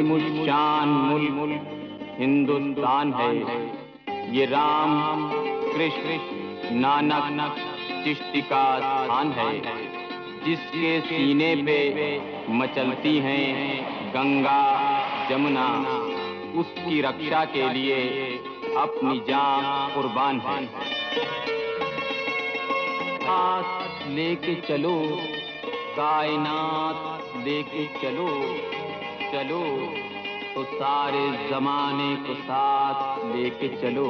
अजीमुशान मुल्क हिंदुस्तान है। ये राम कृष्ण नानक चिश्ती का स्थान है, जिसके सीने पे मचलती हैं गंगा जमुना, उसकी रक्षा के लिए अपनी जान कुर्बान है। साथ लेके चलो, कायनात लेके चलो, चलो तो सारे जमाने को साथ लेके चलो।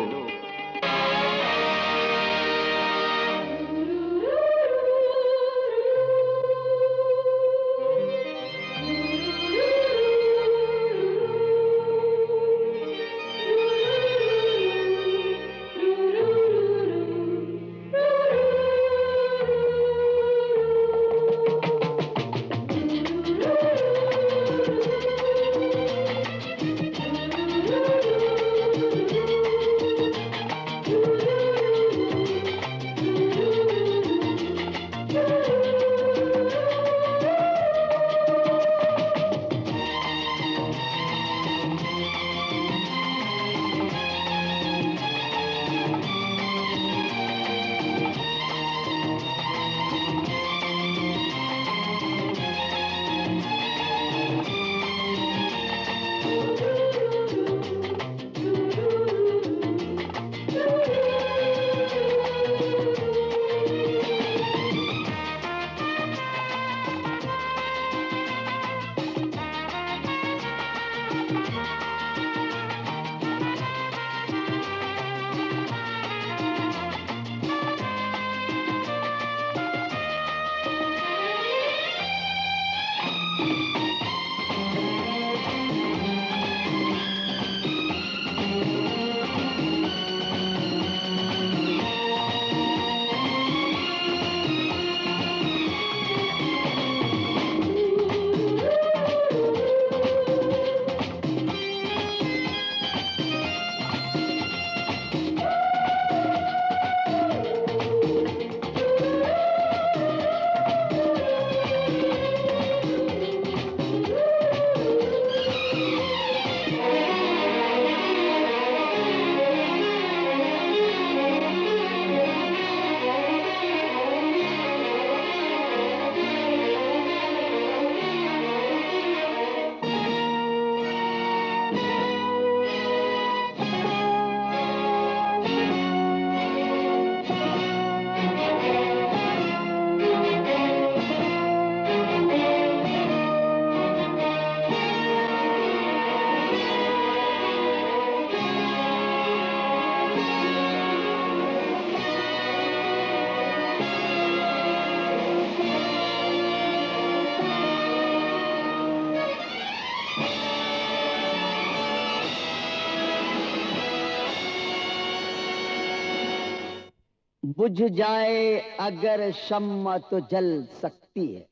बुझ जाए अगर शम्मा तो जल सकती है,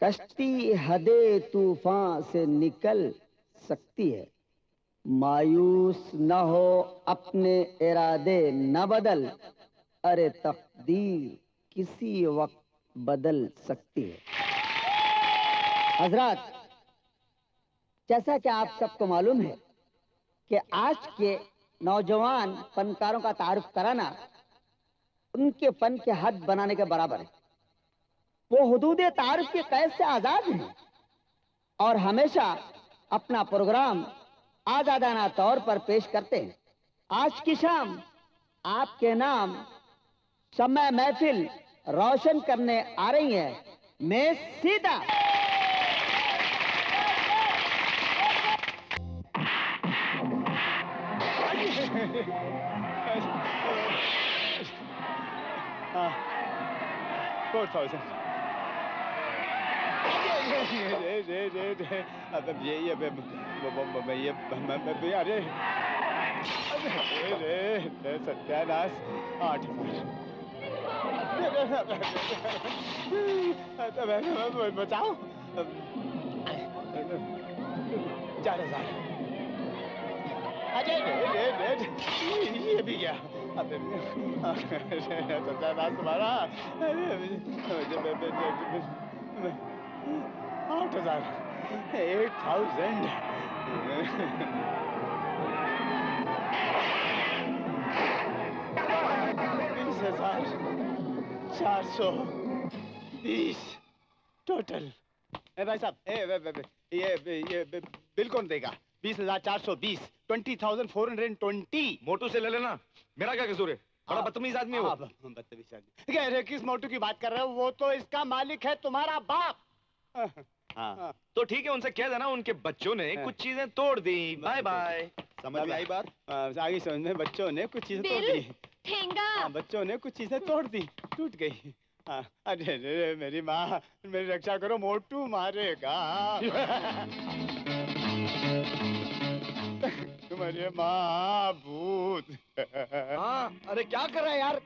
कश्ती हदे तूफान से निकल सकती है। मायूस न हो, अपने इरादे न बदल, अरे तकदीर किसी वक्त बदल सकती है। हजरात, जैसा कि आप सबको मालूम है कि आज के नौजवान फनकारों का तारुफ कराना उनके फन के हद बनाने के बराबर है। वो हुदूद तारुफ के कैद से आजाद हैं और हमेशा अपना प्रोग्राम आजादाना तौर पर पेश करते हैं। आज की शाम आपके नाम शम्मा महफिल रोशन करने आ रही है मैं सीता। सत्यानाश 8,000 बचाओ 4,000। अरे ये भी गया। सत्यानाश तुम्हारा 8,000 8,000 20,420 टोटल। भाई साहब, ये बिल कौन देगा? 20,420, 20,420। मोटू से ले लेना, मेरा क्या कसूर है? बड़ा बदतमीज आदमी है वो। बदतमीज आदमी। कह रहे किस मोटू की बात कर रहे हो? वो तो इसका मालिक है, तुम्हारा बाप। हाँ, तो ठीक है, उनसे कह देना उनके बच्चों ने कुछ चीजें तोड़ दी। Bye bye. समझ में आई बात? आगे समझ में, बच्चों ने कुछ चीजें तोड़ दी। ठेंगा। बच्चों ने कुछ चीजें तोड़ दी, टूट गई। अरे रे मेरी माँ, मेरी रक्षा करो, मोटू मारेगा। तुम्हारी माँ भूत। हाँ, अरे क्या कर रहा है यार?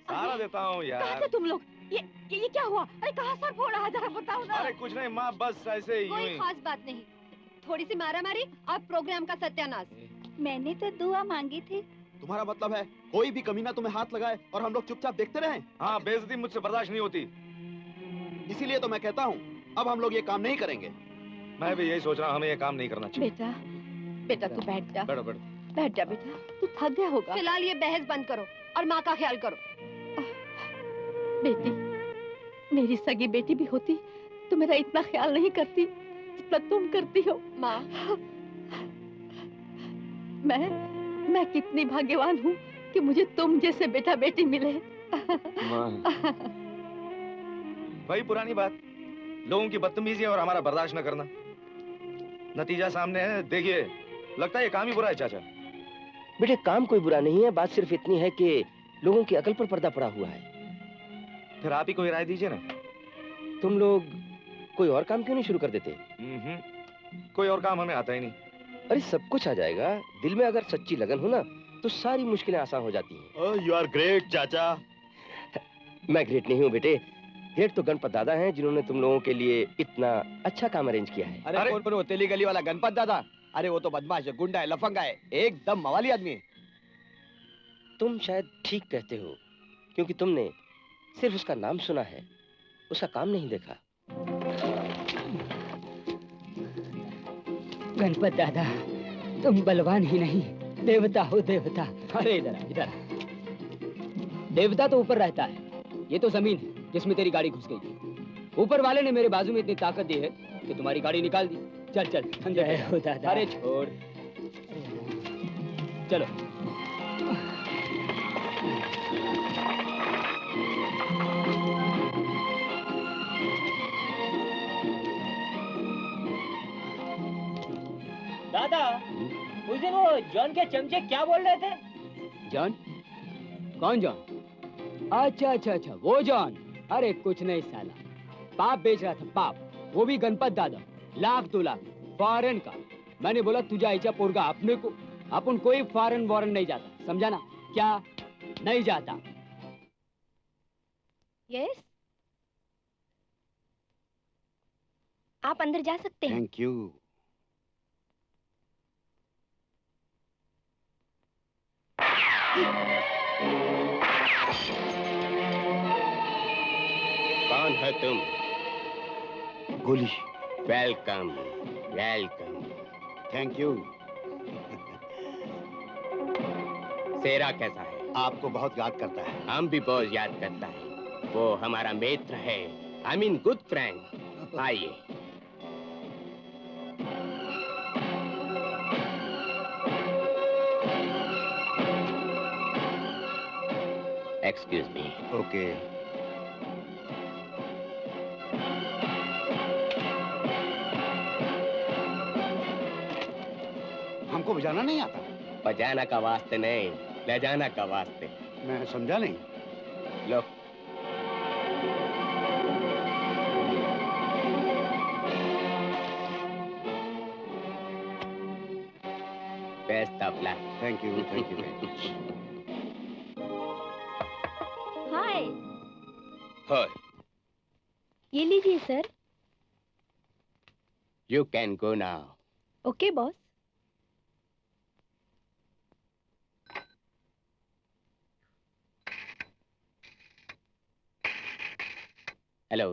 सारा देता हूँ कहाँ यार। थे तुम लोग? ये क्या हुआ? अरे कहाँ सर फोड़ रहा है, जरा बताओ ना। अरे कुछ नहीं माँ, बस ऐसे ही। कोई खास बात नहीं, थोड़ी सी मारामारी और प्रोग्राम का सत्यानाश। मैंने तो दुआ मांगी थी। तुम्हारा मतलब है कोई भी कमीना तुम्हें हाथ लगाए और हम लोग चुपचाप देखते रहें? हाँ, बेइज्जती मुझसे बर्दाश्त नहीं होती। इसीलिए तो मैं कहता हूँ अब हम लोग ये काम नहीं करेंगे। मैं भी यही सोच रहा हूँ, हमें ये काम नहीं करना चाहिए। बेटा, बेटा तू बैठ जा। बैठो बैठो। बैठ जा बेटा, तू थक गया होगा। फिलहाल ये बहस बंद करो और माँ का ख्याल करो। बेटी, मेरी सगी बेटी भी होती तो मेरा इतना ख्याल नहीं करती जितना तुम करती हो। माँ, मैं कितनी भाग्यवान हूँ कि मुझे तुम जैसे बेटा बेटी मिले। वही पुरानी बात, लोगों की बदतमीजी और हमारा बर्दाश्त न करना। नतीजा सामने है, देखिए। लगता है ये काम ही बुरा है चाचा। बेटे काम कोई बुरा नहीं है, बात सिर्फ इतनी है कि लोगों की अकल पर पर्दा पड़ा हुआ है। फिर आप ही कोई राय दीजिए ना। तुम लोग कोई और काम क्यों नहीं शुरू कर देते? कोई और काम हमें आता ही नहीं। अरे सब कुछ आ जाएगा, दिल में अगर सच्ची लगन हो ना तो सारी मुश्किलें आसान हो जाती हैं। यू आर ग्रेट चाचा। मैं ग्रेट नहीं हूँ बेटे, ग्रेट तो गणपत दादा हैं जिन्होंने तुम लोगों के लिए इतना अच्छा काम अरेंज किया है। अरे कौन वो तेली गली वाला गणपत दादा? अरे वो तो बदमाश है, गुंडा है, लफंगा है, एकदम मवाली आदमी है। तुम शायद ठीक कहते हो, क्योंकि तुमने सिर्फ उसका नाम सुना है, उसका काम नहीं देखा। गणपत दादा, तुम बलवान ही नहीं, देवता हो देवता। अरे इधर इधर, देवता तो ऊपर रहता है, ये तो जमीन है जिसमें तेरी गाड़ी घुस गई थी। ऊपर वाले ने मेरे बाजू में इतनी ताकत दी है कि तुम्हारी गाड़ी निकाल दी। चल चल जय हो दादा। अरे छोड़, चलो। दादा, उस दिन वो जॉन के चमचे क्या बोल रहे थे? जॉन? कौन जॉन? अच्छा अच्छा अच्छा, वो जॉन। अरे कुछ नहीं साला, पाप बेच रहा था, पाप। वो भी गणपत दादा, 1,00,000 2 लाख फॉरेन का। मैंने बोला तुझा ऐसा पोरगा अपने को, अपन कोई फॉरेन वॉरेन नहीं जाता, समझा ना? क्या नहीं जाता? यस, आप अंदर जा सकते हैं। Thank you. कौन है तुम? गोली। Welcome welcome. Thank you. सेरा कैसा है? आपको बहुत याद करता है। हम भी बहुत याद करता है, वो हमारा मित्र है, आई मीन गुड फ्रेंड। आइए। Excuse me. ओके। हमको बजाना नहीं आता। बजाना का वास्ते नहीं, ले जाना का वास्ते। मैं समझा नहीं। लो। Best of luck. Thank you very much. Hi, हो, ये लीजिए sir. You can go now. Okay boss. Hello.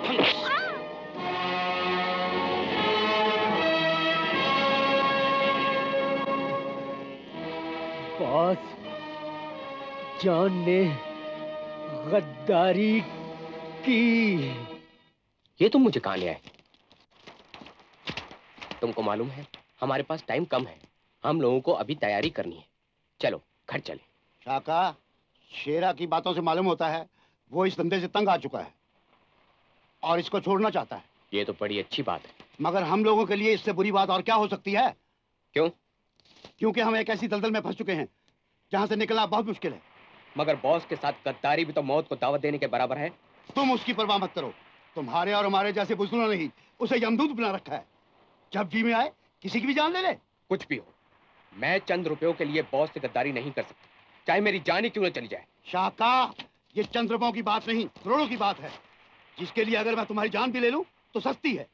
भंग। बॉस, जॉन ने गद्दारी की। ये तुम मुझे कहाँ ले आए? तुमको मालूम है हमारे पास टाइम कम है, हम लोगों को अभी तैयारी करनी है। चलो घर चले। शाका, शेरा की बातों से मालूम होता है वो इस धंधे से तंग आ चुका है और इसको छोड़ना चाहता है। ये तो बड़ी अच्छी बात है। मगर हम लोगों के लिए इससे बुरी बात और क्या हो सकती है? क्यों? क्योंकि हम एक ऐसी दलदल में फंस चुके हैं जहां से निकलना बहुत मुश्किल है। मगर बॉस के साथ गद्दारी भी तो मौत को दावत देने के बराबर है। तुम उसकी परवाह मत करो। तुम्हारे और हमारे जैसे बुजुर्गों ने ही उसे यमदूत बना रखा है। जब जी में आए किसी की भी जान ले ले। कुछ भी हो, मैं चंद रुपयों के लिए बॉस से गद्दारी नहीं कर सकता, चाहे मेरी जान ही क्यों न चली जाए। शाका, ये चंद रुपयों की बात नहीं, करोड़ों की बात है, जिसके लिए अगर मैं तुम्हारी जान भी ले लूं तो सस्ती है।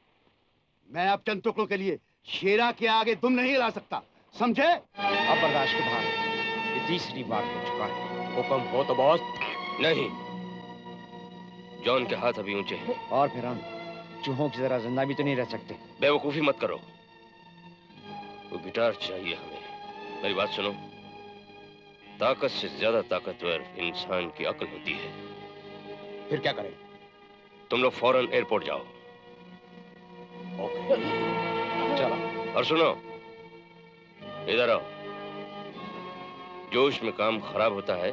मैं अब चंद टुकड़ों के लिए शेरा के आगे दुम नहीं हिला सकता, समझे? अब बर्दाश्त के बाहर है। ये तीसरी बार हो चुका है। हुक्म हो तो बॉस। नहीं, जॉन के हाथ अभी ऊंचे हैं। और फिर हम चूहों की तरह जिंदा भी तो नहीं रह सकते। बेवकूफी मत करो। वो गिटार चाहिए हमें। मेरी बात सुनो, ताकत से ज्यादा ताकतवर इंसान की अक्ल होती है। फिर क्या करें? तुम लोग फौरन एयरपोर्ट जाओ। ओके, चलो। और सुनो, इधर आओ। जोश में काम खराब होता है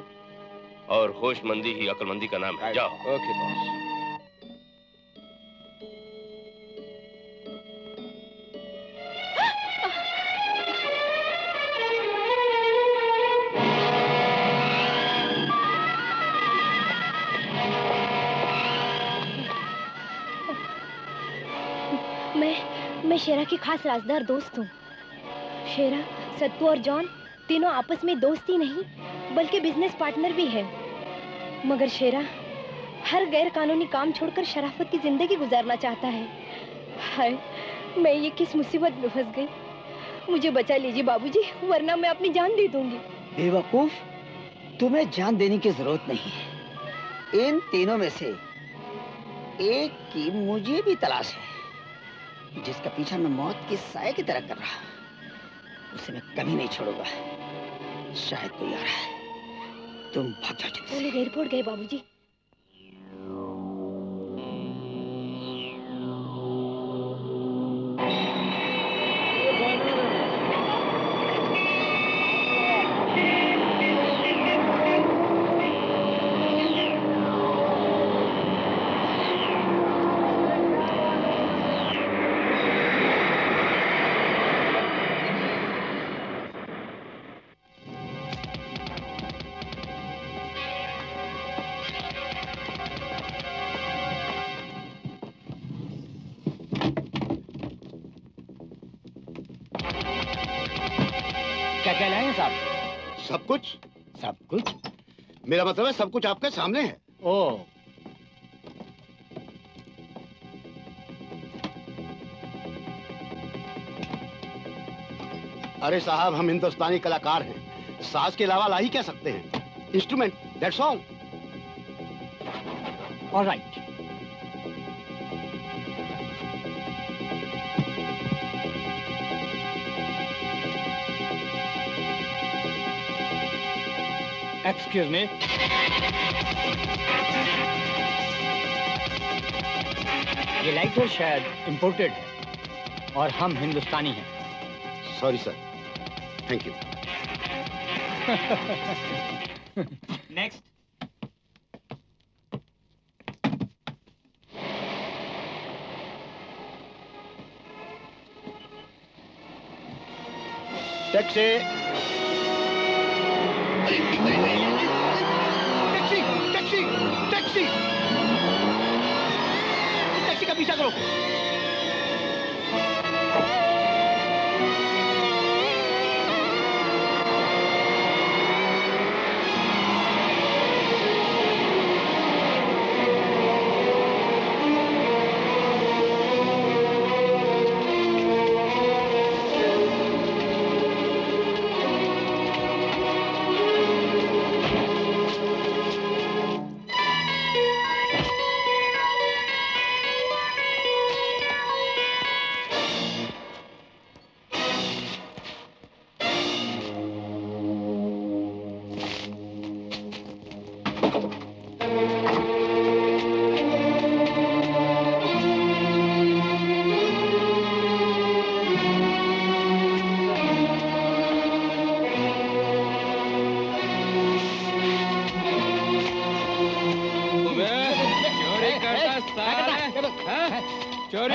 और होशमंदी ही अक्लमंदी का नाम है। जाओ। Okay boss. मैं शेरा की खास राजदार दोस्त हूँ। शेरा, सत्तू और जॉन तीनों आपस में दोस्त ही नहीं बल्कि बिजनेस पार्टनर भी है। मगर शेरा हर गैर कानूनी काम छोड़कर शराफत की जिंदगी गुजारना चाहता है। हाय, मैं ये किस मुसीबत में फंस गई। मुझे बचा लीजिए बाबूजी, वरना मैं अपनी जान दे दूंगी। बेवकूफ, तुम्हें जान देने की जरूरत नहीं है। इन तीनों में से एक की मुझे भी तलाश है, जिसका पीछा मैं मौत के साए की तरह कर रहा हूं। उसे मैं कभी नहीं छोड़ूंगा। शायद कोई आ रहा है, तुम भाग जाओ जल्दी से। वो लोग एयरपोर्ट गए बाबूजी। क्या कह रहे हैं साहब? सब कुछ? सब कुछ? मेरा मतलब है सब कुछ आपके सामने है। ओ, अरे साहब, हम हिंदुस्तानी कलाकार हैं, साज के अलावा ला ही क्या सकते हैं? Instrument, that's all. Alright. Excuse me, ये लाइटर शायद इंपोर्टेड है और हम हिंदुस्तानी हैं। Sorry sir, thank you. Next. Taxi, taxi, taxi, taxi, taxi का पीछा करो।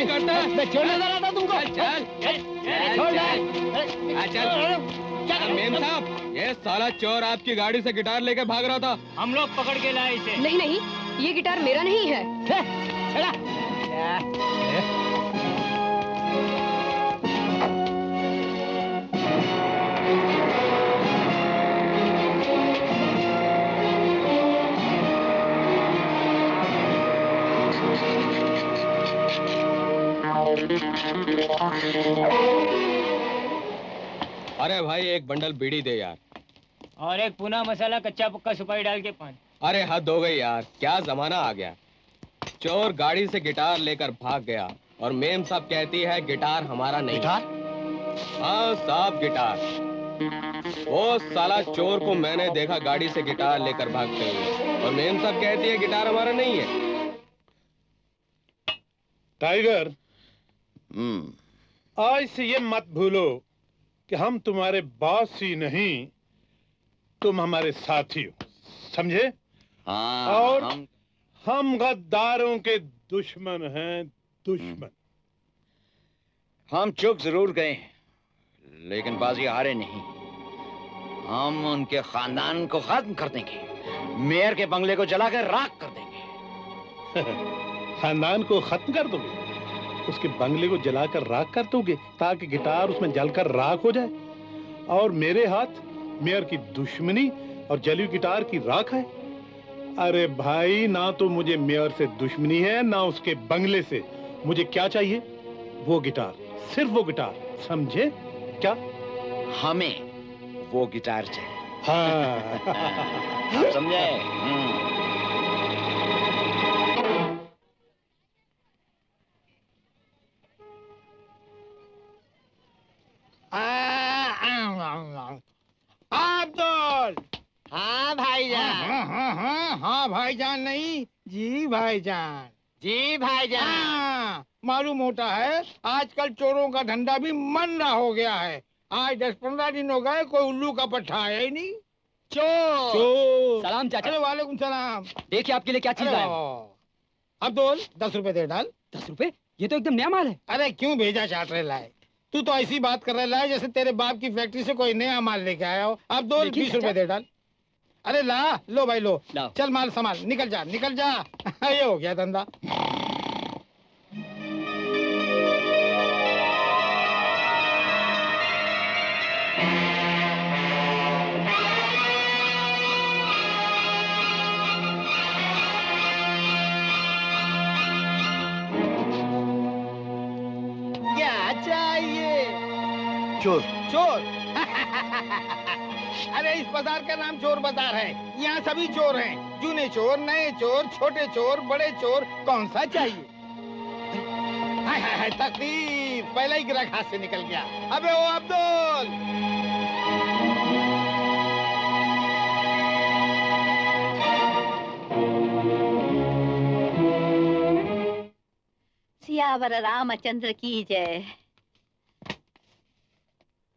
क्या करता है? मैं छोड़ नजर आता तुमको। चल छोड़ चल। मेम साहब, ये साला चोर आपकी गाड़ी से गिटार लेके भाग रहा था। हम लोग पकड़ के लाए इसे। नहीं नहीं, ये गिटार मेरा नहीं है। अरे भाई एक बंडल बीड़ी दे यार। और एक पुना मसाला कच्चा पक्का सुपारी डाल के पान। अरे हद हो गई यार, क्या जमाना आ गया। चोर गाड़ी से गिटार लेकर भाग गया और मेम साहब कहती है गिटार हमारा नहीं। गिटार? हाँ साहब गिटार। वो साला चोर को मैंने देखा गाड़ी से गिटार लेकर भागते हुए और मेम साहब कहती है गिटार हमारा नहीं है। टाइगर, आज से ये मत भूलो कि हम तुम्हारे बॉस ही नहीं, तुम हमारे साथी हो, समझे? हाँ, और हम गद्दारों के दुश्मन हैं, दुश्मन। हम चूक जरूर गए लेकिन बाजी हारे नहीं। हम उनके खानदान को खत्म कर देंगे, मेयर के बंगले को जलाकर राख कर देंगे। खानदान को खत्म कर दोगे? उसके बंगले को जलाकर राख कर दोगे ताकि गिटार उसमें जलकर राख हो जाए? और मेरे हाथ मेयर की दुश्मनी और जली हुई गिटार की राख है? अरे भाई, ना तो मुझे मेयर से दुश्मनी है ना उसके बंगले से। मुझे क्या चाहिए? वो गिटार, सिर्फ वो गिटार, समझे? क्या? हमें वो गिटार चाहिए। हाँ। आप समझे? अब्दुल। हाँ भाईजान। हाँ भाईजान नहीं, जी भाईजान। जी भाईजान। हाँ, मालूम होता है आजकल चोरों का धंधा भी मंदा हो गया है। आज 10-15 दिन हो गए कोई उल्लू का पट्टा आया ही नहीं। चोर। सलाम चाचा। अरे वालेकुम सलाम। देखिए आपके लिए क्या चीज लाया। अब्दुल 10 रुपए दे डाल। 10 रुपए? ये तो एकदम नया माल है। अरे क्यों भेजा चाट रहे लाए? तू तो ऐसी बात कर रहा है जैसे तेरे बाप की फैक्ट्री से कोई नया माल लेके आया हो। अब 20 रुपए दे डाल। अरे ला, लो भाई लो। चल माल संभाल, निकल जा निकल जा। ये हो गया धंधा। क्या चाहिए? चोर। चोर? अरे इस बाजार का नाम चोर बाजार है। यहाँ सभी चोर हैं, जूने चोर, नए चोर, छोटे चोर, बड़े चोर। कौन सा चाहिए? हाय हाय हाय, तकलीफ, पहला ही ग्राहक हाथ से निकल गया। अबे ओ अब्दुल। सियावर रामचंद्र की जय।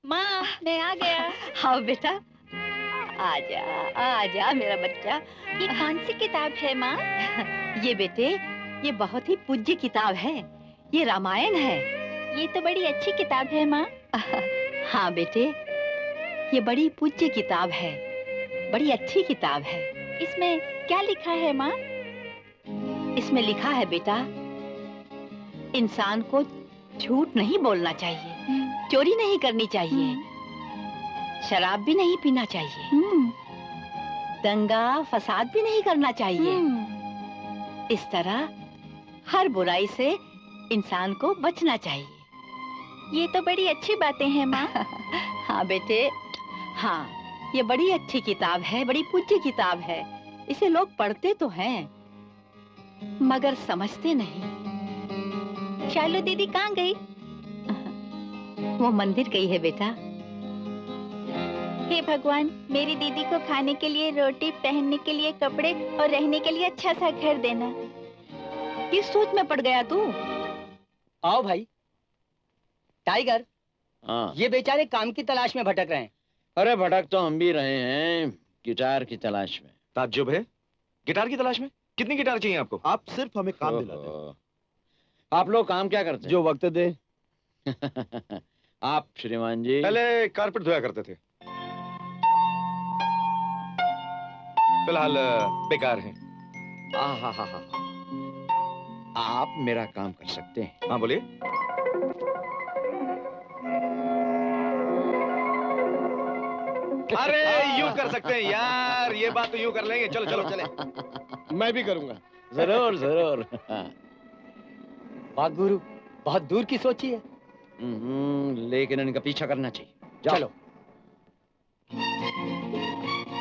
माँ, मैं आ गया। हाँ बेटा, आजा आजा मेरा बच्चा। ये कौन सी किताब है माँ? ये बेटे, ये बहुत ही पूज्य किताब है। ये रामायण है। ये तो बड़ी अच्छी किताब है माँ। हाँ बेटे, ये बड़ी पूज्य किताब है, बड़ी अच्छी किताब है। इसमें क्या लिखा है माँ? इसमें लिखा है बेटा, इंसान को झूठ नहीं बोलना चाहिए, चोरी नहीं करनी चाहिए, शराब भी नहीं पीना चाहिए, दंगा फसाद भी नहीं करना चाहिए। इस तरह हर बुराई से इंसान को बचना चाहिए। ये तो बड़ी अच्छी बातें हैं माँ। हाँ बेटे, हाँ, ये बड़ी अच्छी किताब है, बड़ी पूज्य किताब है। इसे लोग पढ़ते तो हैं मगर समझते नहीं। शालू दीदी कहाँ गई? वो मंदिर गई है बेटा। हे भगवान, मेरी दीदी को खाने के लिए रोटी, पहनने के लिए कपड़े और रहने के लिए अच्छा सा घर देना। किस सोच में पड़ गया तू? आओ भाई। टाइगर, हाँ। ये बेचारे काम की तलाश में भटक रहे हैं। अरे भटक तो हम भी रहे हैं, गिटार की तलाश में। ताज्जुब है, गिटार की तलाश में? कितनी गिटार चाहिए आपको? आप सिर्फ हमें काम दिलाते हैं। आप लोग काम क्या करते हैं? जो वक्त दे। आप श्रीमान जी पहले कारपेट धोया करते थे, फिलहाल बेकार हैं। हाँ। आप मेरा काम कर सकते हैं। हाँ बोलिए। अरे यूं कर सकते हैं यार, ये बात तो यूं कर लेंगे। चलो चलो चले। मैं भी करूंगा। जरूर जरूर। वाह गुरु, बहुत दूर की सोची है। लेकिन इनका पीछा करना चाहिए। चलो।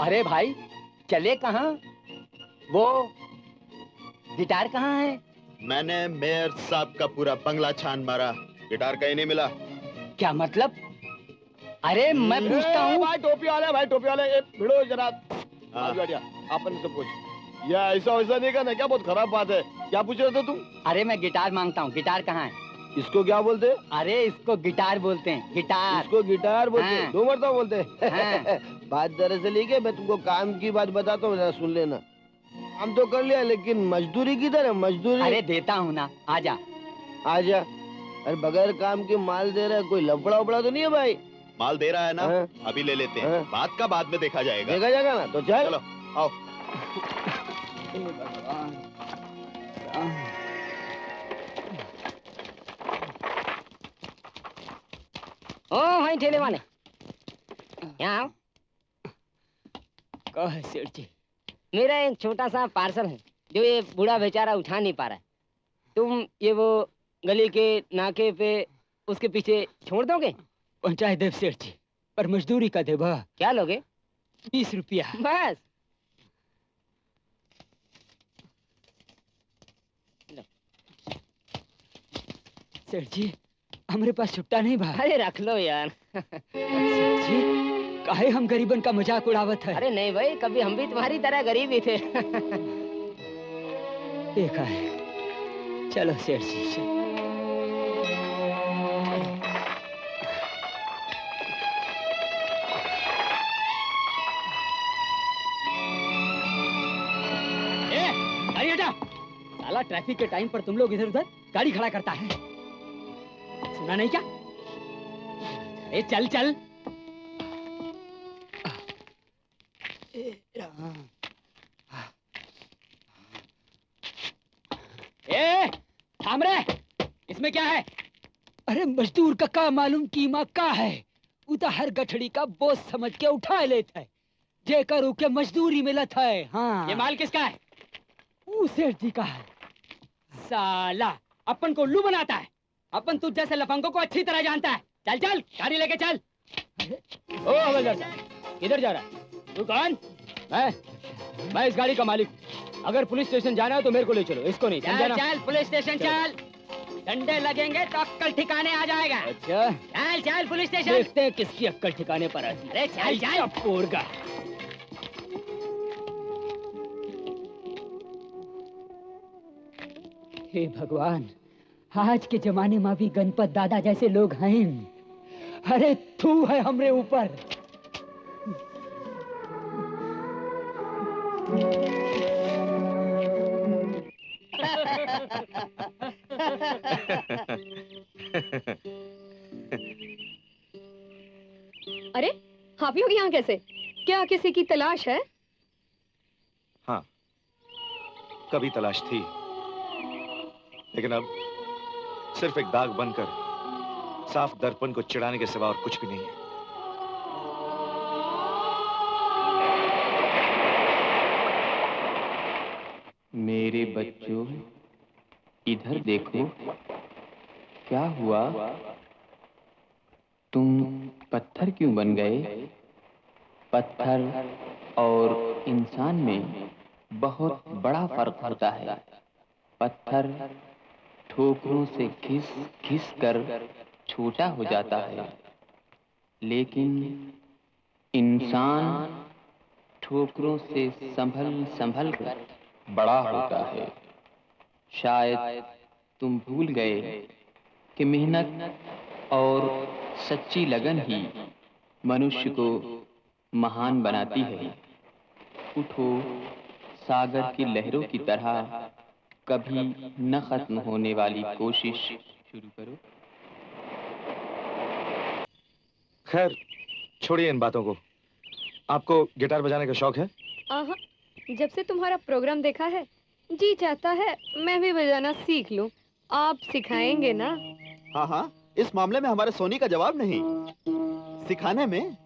अरे भाई, चले कहाँ? वो गिटार कहाँ है? मैंने मेयर साहब का पूरा बंगला छान मारा, गिटार कहीं नहीं मिला। क्या मतलब? अरे मैं पूछता हूँ। भाई टोपी वाले, भाई टोपी वाले, भिड़ो जरा। अपन से पूछ। ये ऐसा वैसा नहीं करना, क्या बहुत खराब बात है। क्या पूछ रहे थे तुम? अरे मैं गिटार मांगता हूँ, गिटार कहाँ है? इसको क्या बोलते? अरे इसको गिटार बोलते हैं, गिटार। इसको गिटार बोलते हैं? हाँ। दो मरतबा बोलते हैं। हाँ। बात दरअसल ये, मैं तुमको काम की बात बताता हूँ, जरा सुन लेना। काम तो कर लिया, लेकिन मजदूरी किधर है? मजदूरी। अरे देता हूँ ना, आजा। आजा। अरे बगैर काम के माल दे रहा है, कोई लफड़ा उपड़ा तो नहीं है भाई? माल दे रहा है ना? हाँ। अभी ले लेते हैं। बात का बाद में देखा जाएगा। देखा जाएगा ना, तो चल। चलो आओ। ओ भाई ठेले वाले, यहाँ आओ। कहो सेठ जी। मेरा एक छोटा सा पार्सल है जो ये बूढ़ा बेचारा उठा नहीं पा रहा है। तुम ये वो गली के नाके पे उसके पीछे छोड़ दोगे? पहुंचाए देव सेठ जी, पर मजदूरी का देवा। क्या लोगे? 20 रुपया बस। सेठ जी, हमारे पास छुट्टा नहीं बा। अरे रख लो यार। सेठ जी, काहे हम गरीबन का मजाक उड़ावत है? अरे नहीं भाई, कभी हम भी तुम्हारी तरह गरीब ही थे। देखा है। चलो सेठ जी। गाड़ी हटा। साला ट्रैफिक के टाइम पर तुम लोग इधर उधर गाड़ी खड़ा करता है, सुना नहीं क्या? अरे चल चल। ए, थाम रे, इसमें क्या है? अरे मजदूर का मालूम कीमा का है? उता हर गठड़ी का बोझ समझ के उठा लेता है, जेकर उके मजदूरी मिलत है। हाँ। ये माल किसका है? सेठ जी का है। साला अपन को उल्लू बनाता है। अपन तुझ जैसे लफंगों को अच्छी तरह जानता है। चल चल, गाड़ी लेके चल। ओ हवलदार साहब, किधर जा रहा है? तू कौन? मैं इस गाड़ी का मालिक। अगर पुलिस स्टेशन जाना है तो मेरे को ले चलो, इसको नहीं। चल चल पुलिस स्टेशन चल। डंडे लगेंगे तो अक्कल ठिकाने आ जाएगा। अच्छा चल चल पुलिस स्टेशन। देखते हैं किसकी अक्कल ठिकाने पर आती है। अरे चल चल। पोरगा। हे भगवान, आज के जमाने में भी गणपत दादा जैसे लोग हैं। अरे तू है हमरे ऊपर। अरे आप लोग यहाँ कैसे? क्या किसी की तलाश है? हाँ, कभी तलाश थी, लेकिन अब सिर्फ एक दाग बनकर साफ दर्पण को चिढ़ाने के सिवा और कुछ भी नहीं है। मेरे बच्चों, इधर देखो, क्या हुआ? तुम पत्थर क्यों बन गए? पत्थर और इंसान में बहुत बड़ा फर्क होता है। पत्थर ठोकरों से घिस घिस कर छोटा हो जाता है, लेकिन इंसान ठोकरों से संभल संभल कर बड़ा होता है। शायद तुम भूल गए कि मेहनत और सच्ची लगन ही मनुष्य को महान बनाती है। उठो, सागर की लहरों की तरह कभी न खत्म होने वाली कोशिश शुरू करो। खैर छोड़िए इन बातों को। आपको गिटार बजाने का शौक है? आहा, जब से तुम्हारा प्रोग्राम देखा है जी चाहता है मैं भी बजाना सीख लूं। आप सिखाएंगे ना? हाँ हाँ, इस मामले में हमारे सोनी का जवाब नहीं। सिखाने में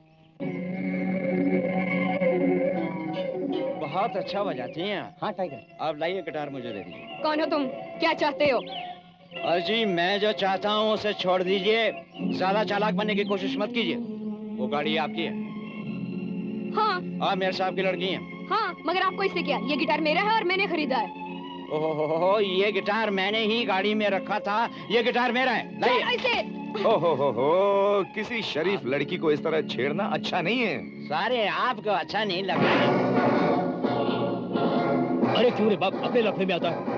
बहुत अच्छा बजाती हैं। हाँ टाइगर, आप लाइए गिटार मुझे दे दीजिए। कौन हो तुम? क्या चाहते हो? अजी मैं जो चाहता हूँ उसे छोड़ दीजिए। ज्यादा चालाक बनने की कोशिश मत कीजिए। वो गाड़ी आपकी है? हाँ। आप मेरे साहब की लड़की हैं? हाँ, मगर आपको इससे क्या? ये गिटार मेरा है और मैंने खरीदा है। ओहो, ये गिटार मैंने ही गाड़ी में रखा था। ये गिटार मेरा है। लाइए। ओहो, किसी शरीफ लड़की को इस तरह छेड़ना अच्छा नहीं है। सारे आपको अच्छा नहीं लगा। अरे क्यों रे बाप, अपने लफड़े में आता है।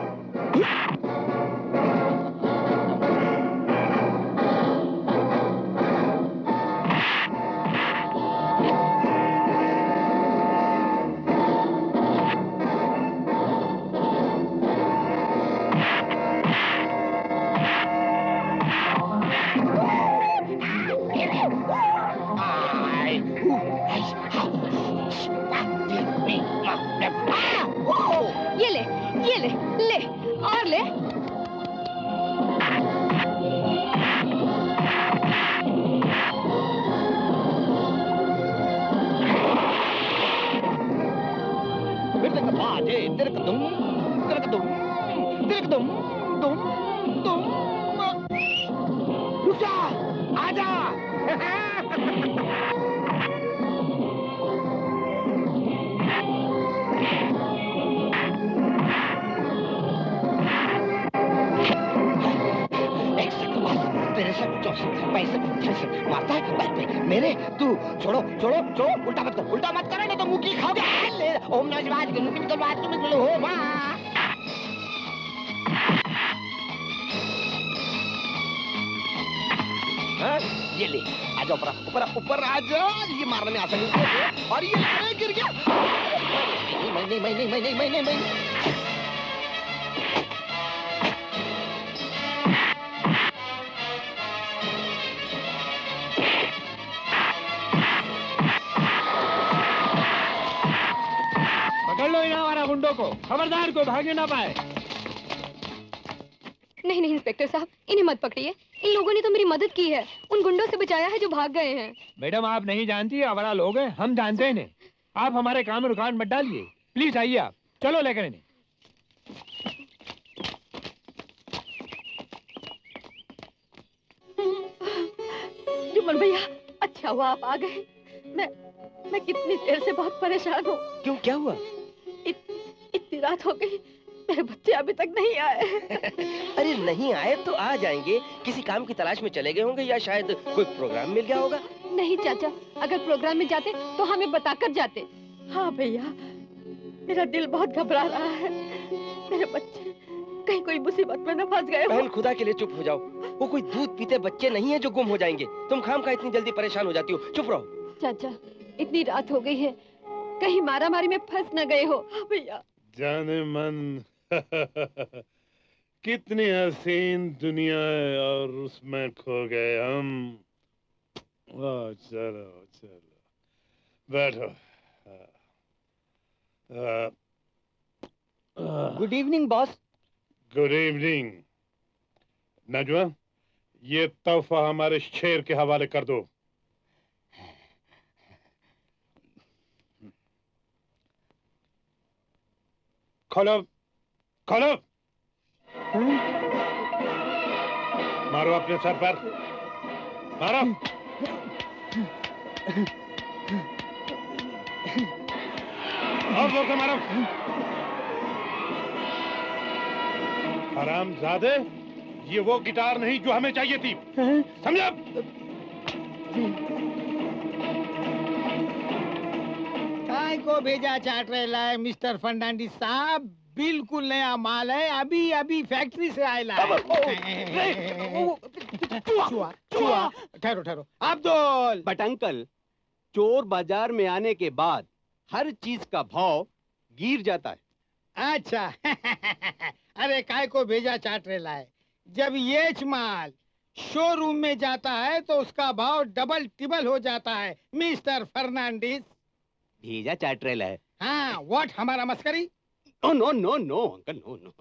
ये ले, ले और ले। आजा। पैसे मारता है बैठ पे मेरे। तू छोड़ो छोड़ो छोड़ो, उल्टा मत कर, उल्टा मत कर, नहीं तो मुंह की खाओगे। ले ओम नमः शिवाय के मुंह की निकल बात के निकल हो मां। ये ले आजा ऊपर ऊपर ऊपर आजा। ये मारने में आसानी है और ये गिर गया। नहीं पकड़ लो इन हमारा गुंडों को, खबरदार को भागने ना पाए। नहीं नहीं इंस्पेक्टर साहब, इन्हें मत पकड़िए। इन लोगों ने तो मेरी मदद की है, उन गुंडों से बचाया है जो भाग गए हैं। मैडम आप नहीं जानती, आवारा लोग हैं, हम जानते हैं इन्हें। आप हमारे काम में रुकावट मत डालिए प्लीज। आइए आप, चलो लेकर इन्हें। जुम्मन भैया, अच्छा हुआ आप आ गए। मैं कितनी देर से बहुत परेशान हूँ। क्यों, क्या हुआ? इतनी रात हो गई, मेरे बच्चे अभी तक नहीं आए। अरे नहीं आए तो आ जाएंगे। किसी काम की तलाश में चले गए होंगे या शायद कोई प्रोग्राम मिल गया होगा। नहीं चाचा, अगर प्रोग्राम में जाते तो हमें बताकर जाते। हाँ भैया, मेरा दिल बहुत घबरा रहा है। मेरे बच्चे कहीं कोई मुसीबत में न फंस गए हो। बहन खुदा के लिए चुप हो जाओ। वो कोई दूध पीते बच्चे नहीं है जो गुम हो जाएंगे। तुम खामखा इतनी जल्दी परेशान हो जाती हो। चुप रहो। चाचा, इतनी रात हो गई है, कहीं मारा मारी में फंस न गए हो। हाँ भैया। जाने मन कितनी हसीन दुनिया है और उसमें खो गए हम। चलो चलो बैठो। Good evening boss. Good evening. Najwa, ये तोहफा हमारे शेर के हवाले कर दो। खोलो खोलो। मारो अपने सर पर, मारो। और जोर से मारो। हरामजादे, ये वो गिटार नहीं जो हमें चाहिए थी, समझा? काय को भेजा चाट रहे है मिस्टर फर्नांडिस साहब? बिल्कुल नया माल है, अभी अभी फैक्ट्री से आयला है। छुआ छुआ। ठहरो ठहरो अब्दुल। बट अंकल, चोर बाजार में आने के बाद हर चीज का भाव गिर जाता है। अच्छा अरे काय को भेजा चाट रे लाए। जब ये माल शोरूम में जाता है तो उसका भाव डबल टिबल हो जाता है मिस्टर फर्नांडिस। भेजा चाट रहा है। हाँ व्हाट हमारा मस्करी? No no no no uncle no no.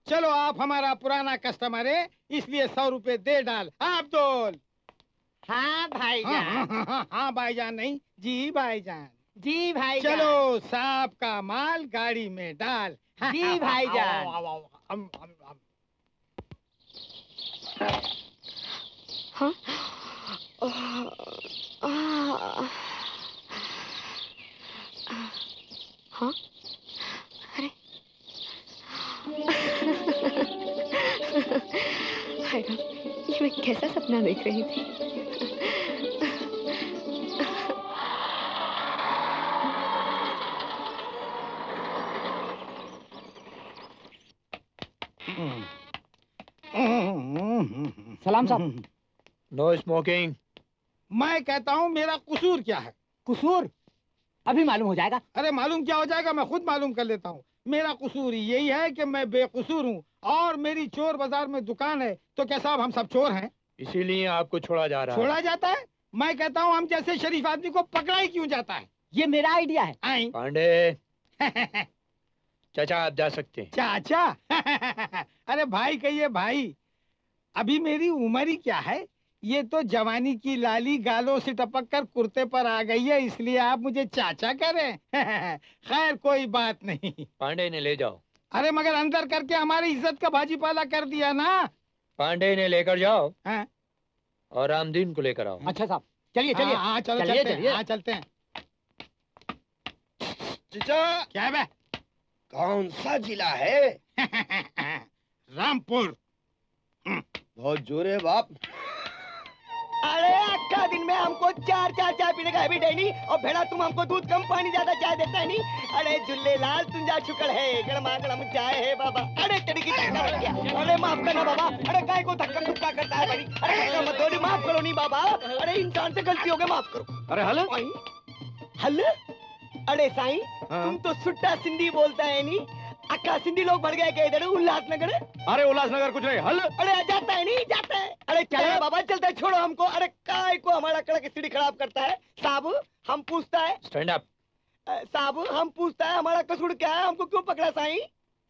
चलो आप हमारा पुराना कस्टमर है इसलिए 100 रुपए दे डाल। आप दोल। हाँ भाईजान। हाँ भाईजान नहीं जी भाईजान। जी भाईजान। चलो सांप का माल गाड़ी में डाल। जी भाईजान। हाँ हाँ अरे हाय राम, ये मैं कैसा सपना देख रही थी। सलाम साहब। No smoking. मैं कहता हूँ मेरा कसूर क्या है? कसूर अभी मालूम हो जाएगा। अरे मालूम क्या हो जाएगा, मैं खुद मालूम कर लेता हूँ। मेरा कसूर यही है कि मैं बेकसूर हूँ और मेरी चोर बाजार में दुकान है। तो क्या साहब हम सब चोर हैं? इसीलिए आपको छोड़ा जा रहा है। छोड़ा जाता है? मैं कहता हूँ हम जैसे शरीफ आदमी को पकड़ा ही क्यों जाता है? ये मेरा आइडिया है। आई पांडे चाचा आप जा सकते हैं। चाचा अरे भाई कहिए भाई। अभी मेरी उम्र ही क्या है, ये तो जवानी की लाली गालों से टपक कर कुर्ते पर आ गई है, इसलिए आप मुझे चाचा करें। खैर कोई बात नहीं। पांडे ने ले जाओ। अरे मगर अंदर करके हमारी इज्जत का भाजीपाला कर दिया ना। पांडे ने लेकर जाओ। हाँ? और रामदीन को लेकर आओ। अच्छा साहब चलिए चलिए। हाँ चलो चलिए, चलते चलिए। हैं। हाँ चलते हैं। चचा क्या है बे? कौन सा जिला है? रामपुर। बहुत जोर है बाप। अरे अक्का दिन में हमको चार चाय पीने का हैबिट है नहीं, और भेड़ा तुम हमको दूध कम पानी ज्यादा चाय देता है नहीं। अरे झुल्ले लाल तुम जा शुक्र है, गरमा गरम चाय है बाबा। अरे तेरी की टक्का लग गया। अरे माफ करना बाबा। अरे काय को धक्का धुक्का करता है भाई? अरे धक्का मत दो, माफ करो नहीं बाबा। अरे इंसान से गलती हो गई, माफ करो। अरे हल हल? अरे साईं तुम तो सुट्टा सिंधी बोलता है नहीं। अक्का सिंधी लोग बढ़ गए क्या इधर उल्लासनगर? अरे उल्लासनगर कुछ नहीं, हल। अरे जाता है नहीं जाता है। अरे चलो बाबा चलता है, छोड़ो हमको। अरे काय को हमारा कड़क सीढ़ी खराब करता है साहब? हम पूछता है स्टैंड अप साहब, हम पूछता है हमारा कसूर क्या है, हमको क्यों पकड़ा साईं?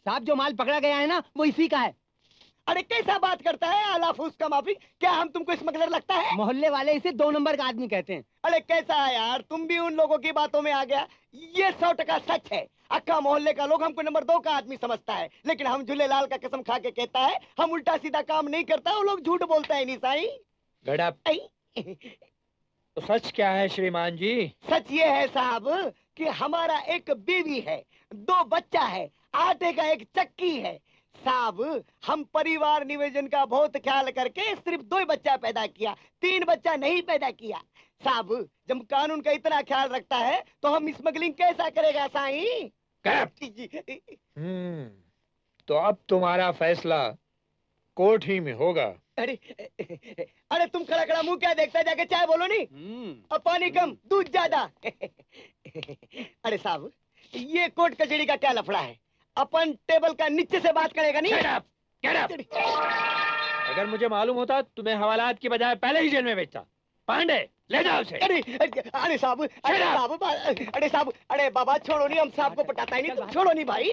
साहब जो माल पकड़ा गया है ना वो इसी का है। अरे कैसा बात करता है आलाफूस का माफी? क्या हम तुमको स्मगलर लगता है? मोहल्ले वाले इसे 2 नंबर का आदमी कहते हैं। अरे कैसा है यार, तुम भी उन लोगों की बातों में आ गया। ये 100% सच है। अक्का मोहल्ले का लोग हमको नंबर 2 का आदमी समझता है, लेकिन हम झूलेलाल का कसम खा के कहता है हम उल्टा सीधा काम नहीं करता। वो लोग झूठ बोलता है नहीं साईं। Get up. तो सच क्या है श्रीमान जी? सच ये है साहब कि हमारा एक बीवी है, 2 बच्चा है, आटे का एक चक्की है। साहब हम परिवार नियोजन का बहुत ख्याल करके सिर्फ 2 बच्चा पैदा किया, 3 बच्चा नहीं पैदा किया। साहब जब कानून का इतना ख्याल रखता है तो हम स्मगलिंग कैसा करेगा साईं? तो अब तुम्हारा फैसला कोर्ट ही में होगा। अरे अरे तुम खड़ा खड़ा मुंह क्या देखता है, जाके चाय बोलो नहीं। अब पानी कम दूध ज्यादा। अरे साहब ये कोर्ट कचहरी का क्या लफड़ा है? अपन टेबल का नीचे से बात करेगा नहीं। Get up! अगर मुझे मालूम होता तुम्हें हवालात की बजाय पहले ही जेल में भेजता। पांडे ले जाओ उसे। अरे साहब अरे साहब अरे बाबा छोड़ो नहीं, हम साहब को पटाता ही नहीं, तुम छोड़ो नहीं भाई।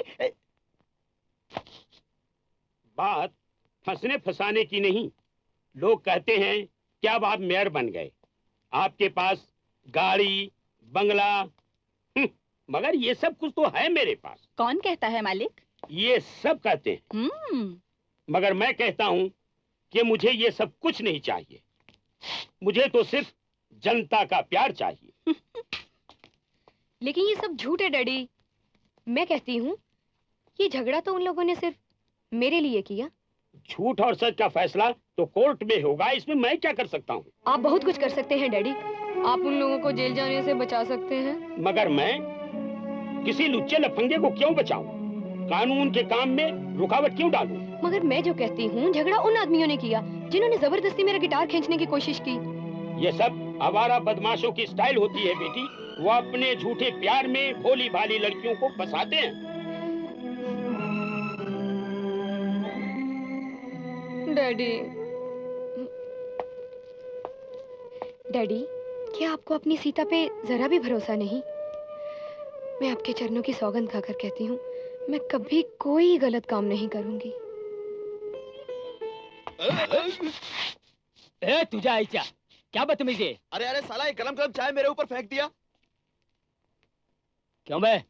बात फंसने फंसाने की नहीं। लोग कहते हैं क्या आप मेयर बन गए, आपके पास गाड़ी बंगला, मगर ये सब कुछ तो है मेरे पास। कौन कहता है मालिक? ये सब कहते हैं, मगर मैं कहता हूँ कि मुझे ये सब कुछ नहीं चाहिए। मुझे तो सिर्फ जनता का प्यार चाहिए। लेकिन ये सब झूठ है डैडी। मैं कहती हूँ ये झगड़ा तो उन लोगों ने सिर्फ मेरे लिए किया। झूठ और सच का फैसला तो कोर्ट में होगा, इसमें मैं क्या कर सकता हूँ? आप बहुत कुछ कर सकते हैं डैडी। आप उन लोगों को जेल जाने से बचा सकते हैं। मगर मैं किसी लुच्चे लफंगे को क्यों बचाऊं? कानून के काम में रुकावट क्यों डालूं? मगर मैं जो कहती हूँ झगड़ा उन आदमियों ने किया जिन्होंने जबरदस्ती मेरा गिटार खींचने की कोशिश की। ये सब आवारा बदमाशों की स्टाइल होती है बेटी। वो अपने झूठे प्यार में भोली भाली लड़कियों को फंसाते हैं। डैडी। डैडी, क्या आपको अपनी सीता पे जरा भी भरोसा नहीं? मैं आपके चरणों की सौगंध खाकर कहती हूँ, मैं कभी कोई गलत काम नहीं करूंगी। तुझा ऐसा क्या बदतमीजी है? अरे अरे साला, ये गरम गरम चाय मेरे ऊपर फेंक दिया। क्यों बे?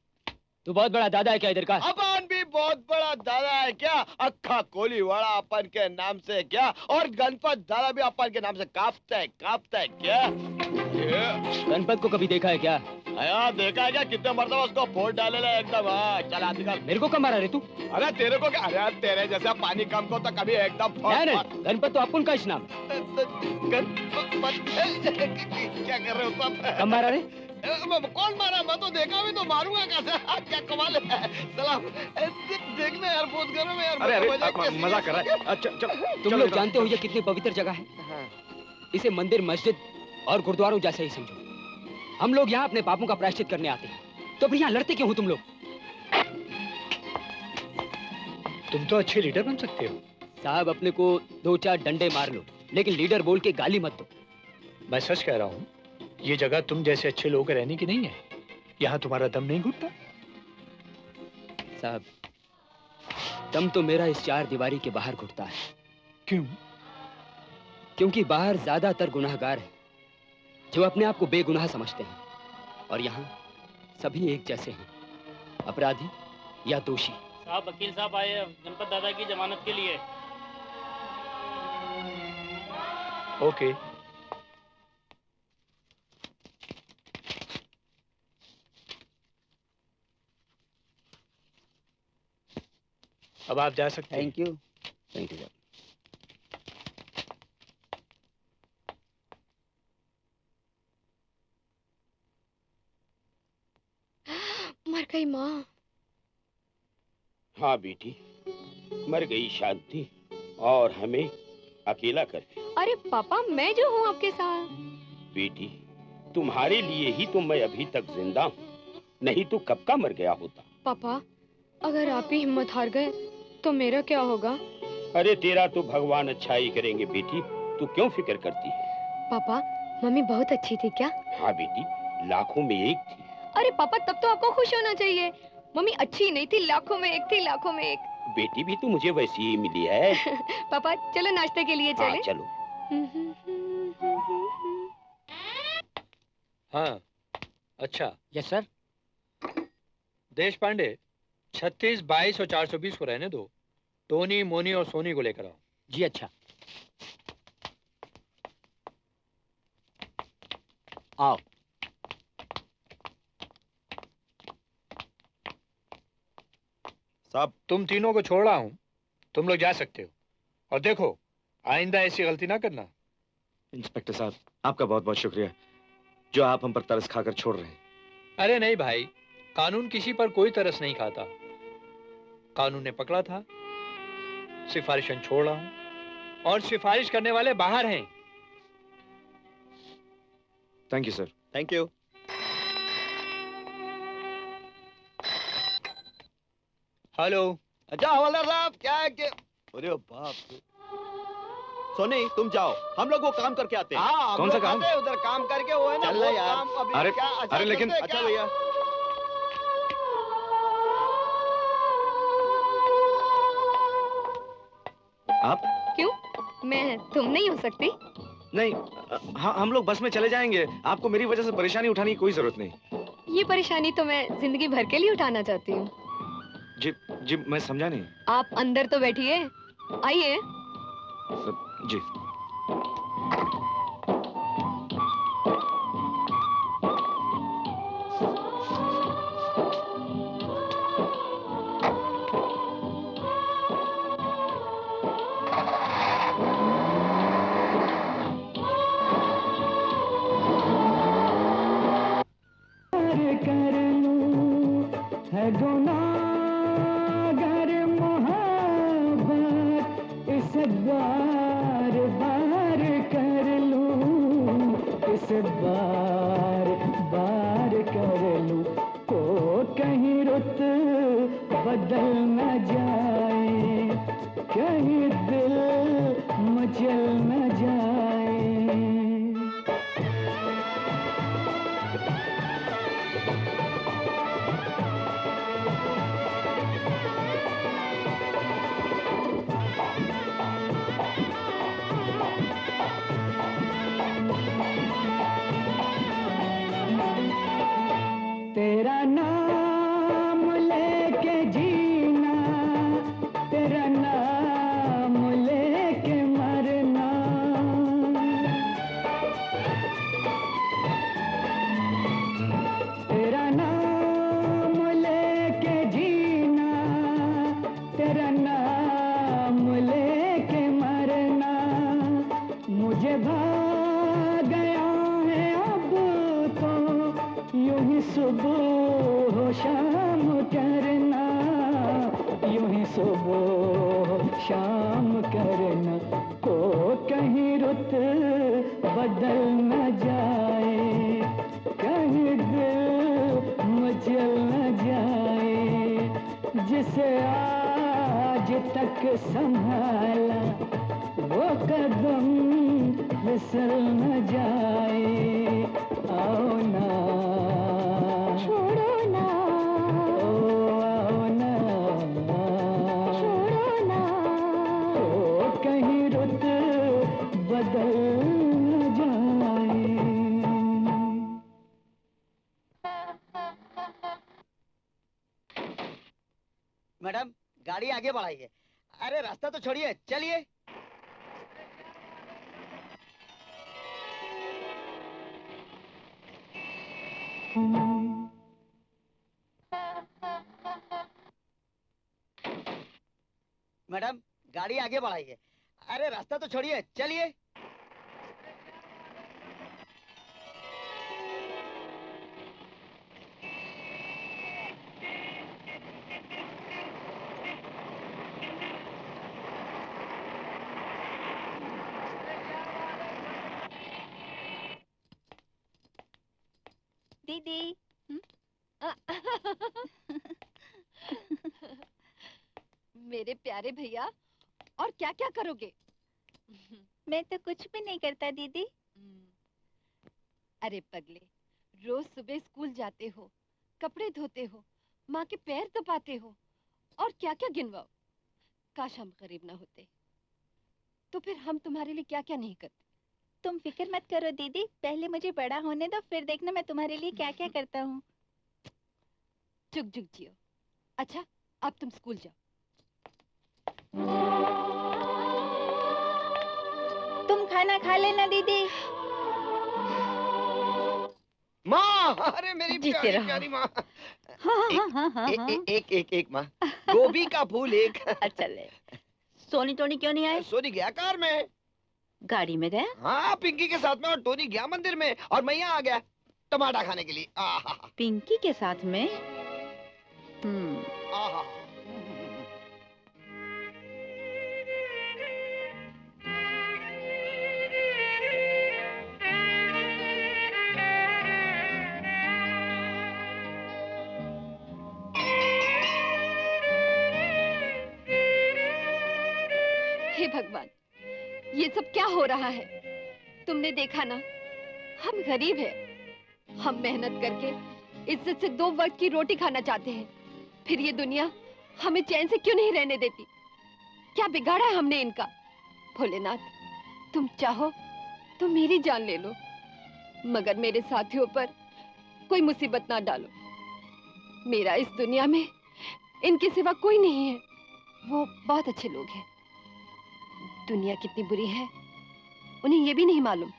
तू बहुत बड़ा दादा है क्या इधर का? अपन भी बहुत बड़ा दादा है क्या? अक्खा कोली वाला अपन के नाम से क्या? और गणपत दादा भी अपन के नाम से कांपता है क्या? गणपत को कभी देखा है क्या? आया देखा है क्या? कितने मरतबा उसको फोड़ डाले ले एकदम। हाँ चल आदमी का। मेरे को कब मारा रे तू? अरे तेरे को क्या? अरे तेरे जैसा पानी कम को तो कभी एकदम नहीं, गणपत तो अपन का नाम। क्या कर रहे हो? कब मारा रे? कौन मारा? मैं तो देखा भी तो मारूंगा कैसे? क्या कमाल है? सलाम देखना यार, बहुत गर्म है यार। अरे मजाक कर रहा है। अच्छा तुम लोग जानते हो ये कितनी पवित्र जगह है? इसे मंदिर, मस्जिद और गुरुद्वारों जैसे ही समझो। हम लोग यहाँ अपने पापों का प्रायश्चित करने आते हैं, तो फिर यहाँ लड़ते क्यों हो तुम लोग? तुम तो अच्छे लीडर बन सकते हो साहब। अपने को 2-4 डंडे मार लो, लेकिन लीडर बोल के गाली मत दो। मैं सच कह रहा हूँ, ये जगह तुम जैसे अच्छे लोगों के रहने की नहीं है। यहाँ तुम्हारा दम नहीं घुटता। साहब, दम तो मेरा इस 4 दीवारी के बाहर घुटता है। क्यों? क्योंकि बाहर ज्यादातर गुनाहगार हैं, जो अपने आप को बेगुनाह समझते हैं, और यहाँ सभी एक जैसे हैं, अपराधी या दोषी। साहब, वकील साहब आए गणपत दादा की जमानत के लिए। ओके। अब आप जा सकते हैं। Thank you. Thank you. मर गई माँ। हाँ बेटी, मर गई शांति, और हमें अकेला करके। अरे पापा, मैं जो हूँ आपके साथ। बेटी, तुम्हारे लिए ही तो मैं अभी तक जिंदा हूँ, नहीं तो कब का मर गया होता। पापा, अगर आप ही हिम्मत हार गए तो मेरा क्या होगा? अरे तेरा तो भगवान अच्छा ही करेंगे बेटी, तू क्यों फिक्र करती है? पापा, मम्मी बहुत अच्छी थी क्या? हाँ बेटी, लाखों में एक थी। अरे पापा, तब तो आपको खुश होना चाहिए। मम्मी अच्छी नहीं थी, लाखों में एक थी, लाखों में एक। बेटी भी तो मुझे वैसी ही मिली है। पापा चलो नाश्ते के लिए चले। हाँ, चलो। हाँ अच्छा। Yes sir. देश पांडे, 36, 22 और 420 को रहने दो। टोनी, मोनी और सोनी को लेकर आओ। जी अच्छा। आओ। साहब, तुम तीनों को छोड़ रहा हूँ, तुम लोग जा सकते हो। और देखो, आइंदा ऐसी गलती ना करना। इंस्पेक्टर साहब, आपका बहुत बहुत शुक्रिया, जो आप हम पर तरस खाकर छोड़ रहे हैं। अरे नहीं भाई, कानून किसी पर कोई तरस नहीं खाता। कानून ने पकड़ा था, सिफारिशन छोड़ रहा हूं, और सिफारिश करने वाले बाहर हैं। Thank you sir. Thank you. Hello. अच्छा हवलदार साहब, क्या है कि अरे बाप रे। सोनी तुम जाओ, हम लोग वो काम करके आते हैं। हाँ, कौन सा काम? उधर काम करके वो है ना, चल वो यार। काम अभी अरे, क्या अरे लेकिन अच्छा भैया। आप? क्यों? मैं तुम नहीं हो सकती? नहीं, हाँ हम लोग बस में चले जाएंगे। आपको मेरी वजह से परेशानी उठाने की कोई जरूरत नहीं। ये परेशानी तो मैं जिंदगी भर के लिए उठाना चाहती हूँ। जी जी, मैं समझा नहीं। आप अंदर तो बैठिए, आइए। जी। है गुनाहगार मोहब्बत, इसे बार बार कर लूं, इसे बार बार कर लूं, तो कहीं रुत बदल न जाए, कहीं दिल शाम करना, यूं ही सुबह शाम करना, को कहीं रुत बदल न जाए, कहीं दिल मचल न जाए, जिसे आज तक संभाला वो कदम फिसल न जाए। आओ ना, छोड़ो ना, ओ आओ ना, छोड़ो ना, ओ कहीं रुत बदल न जाए। मैडम गाड़ी आगे बढ़ाइए। अरे रास्ता तो छोड़िए, चलिए। मैडम गाड़ी आगे बढ़ाइए। अरे रास्ता तो छोड़िए, चलिए। दीदी। मेरे प्यारे भैया, और क्या क्या करोगे? मैं तो कुछ भी नहीं करता दीदी। अरे पगले, रोज सुबह स्कूल जाते हो, कपड़े धोते हो, माँ के पैर दबाते हो, और क्या क्या गिनवाओ। काश हम गरीब ना होते, तो फिर हम तुम्हारे लिए क्या क्या नहीं करते। तुम फिक्र मत करो दीदी, पहले मुझे बड़ा होने दो, फिर देखना मैं तुम्हारे लिए क्या क्या करता हूँ। जुग जुग जियो। अच्छा, अब तुम स्कूल जाओ। तुम खाना खा लेना दीदी। माँ, अरे मेरी प्यारी प्यारी माँ। एक माँ, गोभी का फूल एक। अच्छा ले। सोनी टोनी क्यों नहीं आए? सोनी गया कार में। गाड़ी में गया? हाँ, पिंकी के साथ में, और टोनी गया मंदिर में, और मैं यहाँ आ गया टमाटर खाने के लिए। पिंकी के साथ में? हे भगवान, ये सब क्या हो रहा है? तुमने देखा ना, हम गरीब हैं। हम मेहनत करके इज्जत से 2 वक्त की रोटी खाना चाहते हैं, फिर ये दुनिया हमें चैन से क्यों नहीं रहने देती? क्या बिगाड़ा है हमने इनका? भोलेनाथ, तुम चाहो तो मेरी जान ले लो, मगर मेरे साथियों पर कोई मुसीबत ना डालो। मेरा इस दुनिया में इनके सिवा कोई नहीं है। वो बहुत अच्छे लोग हैं। दुनिया कितनी बुरी है, उन्हें ये भी नहीं मालूम।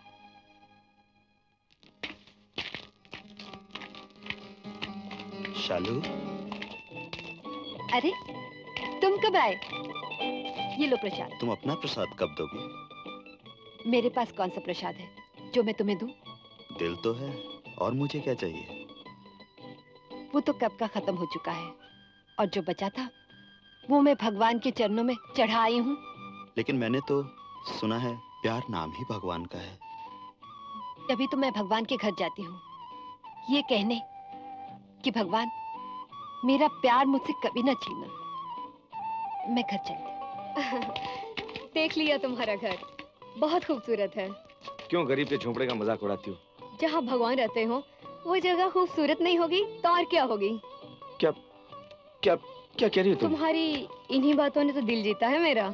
शालू, अरे तुम कब आए? ये लो प्रसाद। तुम अपना प्रसाद कब दोगी? मेरे पास कौन सा प्रसाद है जो मैं तुम्हें दूं? दिल तो है, और मुझे क्या चाहिए? वो तो कब का खत्म हो चुका है, और जो बचा था वो मैं भगवान के चरणों में चढ़ा आई हूँ। लेकिन मैंने तो सुना है प्यार नाम ही भगवान का है। तभी तो मैं भगवान के घर जाती हूँ, ये कहने कि भगवान मेरा प्यार मुझसे कभी ना छीना। मैं घर चलती। देख लिया तुम्हारा घर, बहुत खूबसूरत है। क्यों गरीब के झोंपड़े का मजाक उड़ाती हो? जहाँ भगवान रहते हो वो जगह खूबसूरत नहीं होगी तो और क्या होगी? क्या क्या क्या कह रही हो तुम? तुम्हारी इन्हीं बातों ने तो दिल जीता है मेरा।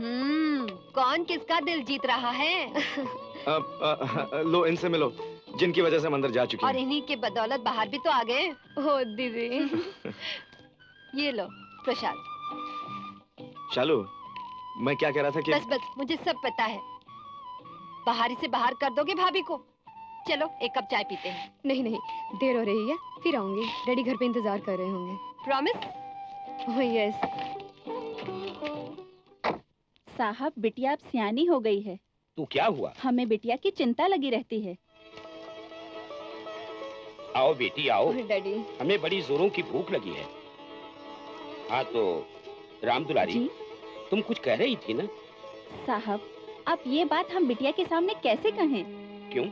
कौन किसका दिल जीत रहा है? लो, इनसे मिलो, जिनकी वजह से हम अंदर जा चुके और हैं। इन्हीं के बदौलत बाहर भी तो आ गए। ओ दीदी। ये लो प्रसाद। शालू, मैं क्या कह रहा था कि बस बस, मुझे सब पता है। बाहरी से बाहर कर दोगे भाभी को? चलो एक कप चाय पीते हैं। नहीं नहीं, देर हो रही है, फिर आऊंगी। डैडी घर पे इंतजार कर रहे होंगे। प्रॉमिस? Oh yes. साहब, बिटिया अब सियानी हो गई है। तू क्या हुआ? हमें बिटिया की चिंता लगी रहती है। आओ बेटी आओ। डैडी हमें बड़ी जोरों की भूख लगी है। हाँ तो राम दुलारी, तुम कुछ कह रही थी ना? साहब, आप ये बात हम बिटिया के सामने कैसे कहें? क्यों?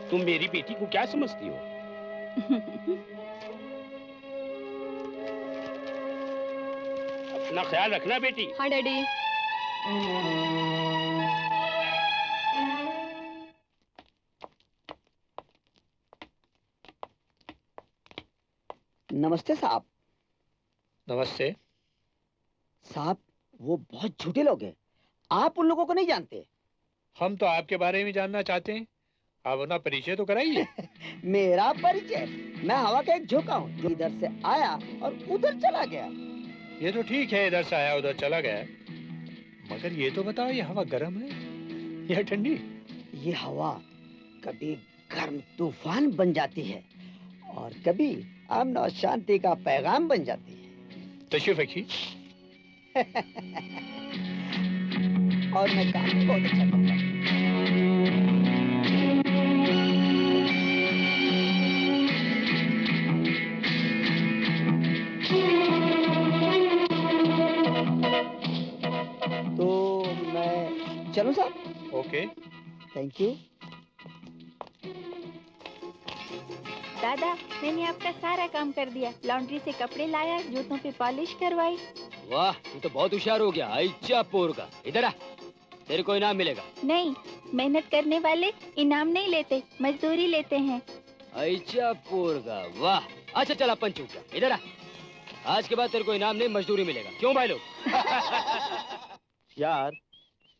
तुम मेरी बेटी को क्या समझती हो? अपना ख्याल रखना बेटी। हाँ डैडी। नमस्ते साहब। नमस्ते साहब, वो बहुत झूठे लोग हैं। आप उन लोगों को नहीं जानते। हम तो आपके बारे में जानना चाहते हैं। आप अपना परिचय तो कराइए। मेरा परिचय? मैं हवा का एक झोंका हूँ जो इधर से आया और उधर चला गया। ये तो ठीक है, इधर से आया उधर चला गया, मगर ये तो बताओ, ये हवा गर्म है या ठंडी? ये हवा कभी गर्म तूफान बन जाती है और कभी अमन और शांति का पैगाम बन जाती है। तशरीफ रखिए। और मैं काम भी बहुत अच्छा करता हूँ। तो मैं चलूं साहब? Okay, thank you. दादा, मैंने आपका सारा काम कर दिया। लॉन्ड्री से कपड़े लाया, जूतों पे पॉलिश करवाई। वाह, तू तो बहुत होशियार हो गया। अच्छा पोर का, इधर आ, तेरे को इनाम मिलेगा। नहीं, मेहनत करने वाले इनाम नहीं लेते, मजदूरी लेते हैं। अच्छा पोर का, वाह। अच्छा चल अपन चूक गया, इधर आ। आज के बाद तेरे को इनाम नहीं, मजदूरी मिलेगा। क्यों भाई लोग? यार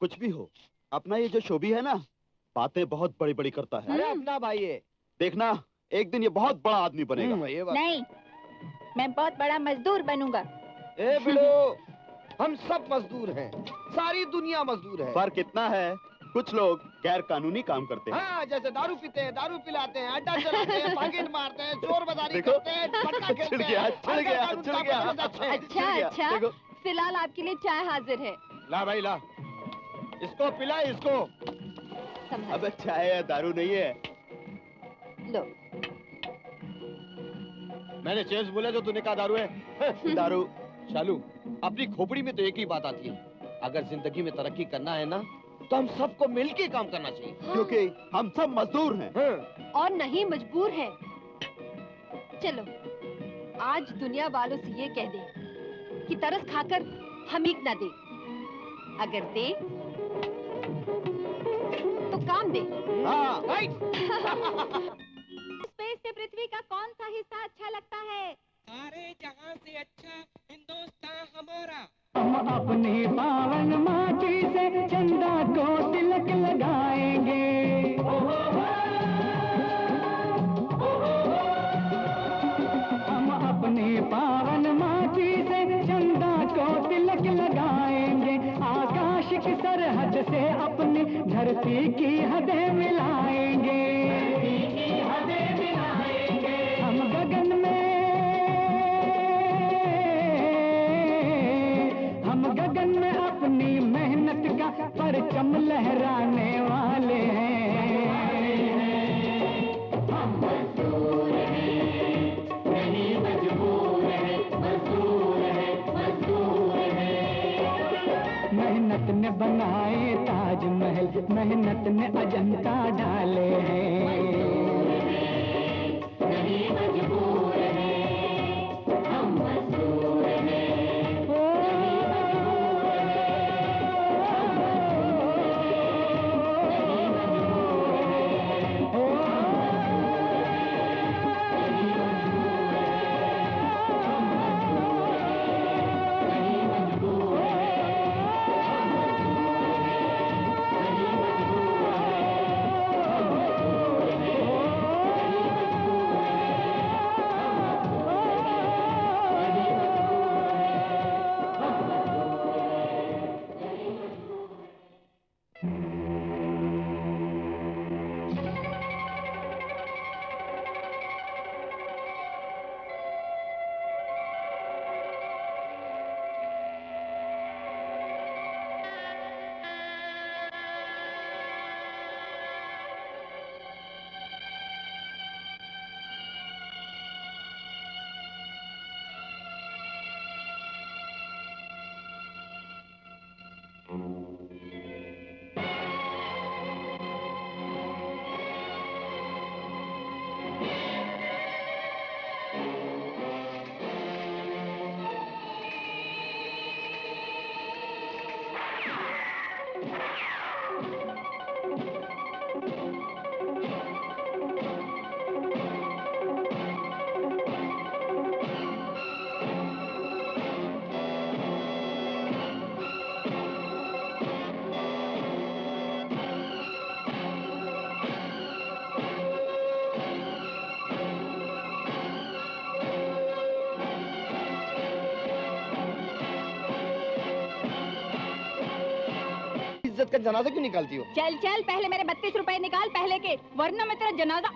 कुछ भी हो, अपना ये जो शोभी है ना, बातें बहुत बड़ी बड़ी करता है। अरे अपना भाई है, देखना एक दिन ये बहुत बड़ा आदमी बनेगा। नहीं, मैं बहुत बड़ा मजदूर बनूंगा। ए बिलो, हम सब मजदूर हैं, सारी दुनिया मजदूर है। फर्क इतना है, कुछ लोग गैर कानूनी काम करते हैं। हाँ, जैसे दारू पीते हैं, दारू पिलाते हैं, अड्डा चलाते हैं, पॉकेट मारते हैं, चोर बाजारी देखो, करते हैं, पट्टा खेलते हैं। छिड़ गया। अच्छा अच्छा, फिलहाल आपके लिए चाय हाजिर है। ला भाई ला, इसको पिला इसको। अब चाय या दारू नहीं है। लो। मैंने चेंज बोला जो तूने कहा दारू है। दारू। शालू, अपनी खोपड़ी में तो एक ही बात आती है, अगर जिंदगी में तरक्की करना है ना, तो हम सबको मिलके काम करना चाहिए। हाँ। क्योंकि हम सब मजदूर हैं। और नहीं मजबूर हैं। चलो, आज दुनिया वालों से ये कह दे कि तरस खाकर हमीक ना दे, अगर दे तो काम दे। हाँ, स्पेस से पृथ्वी का कौन सा हिस्सा अच्छा लगता है? सारे जहां से अच्छा हिंदुस्तान हमारा। हम अपनी पावन माटी से चंदा को तिलक लगाएंगे। हम अपनी पावन माटी से चंदा को तिलक लगाएंगे। आकाश की सरहद से अपनी धरती की हदें मिलाएंगे। हम गगन में अपनी मेहनत का परचम लहराने वाले हैं। हम मजदूर हैं, नहीं मजबूर हैं, मजदूर हैं, मजदूर हैं। मेहनत ने बनाए ताजमहल, मेहनत ने अजंता डाले हैं। नहीं मजबूर हैं, हम मजदूर हैं। इज्जत का जनाजा क्यों निकालती हो? चल चल, पहले मेरे 32 रुपए निकाल पहले के, वरना मैं तेरा जनाजा।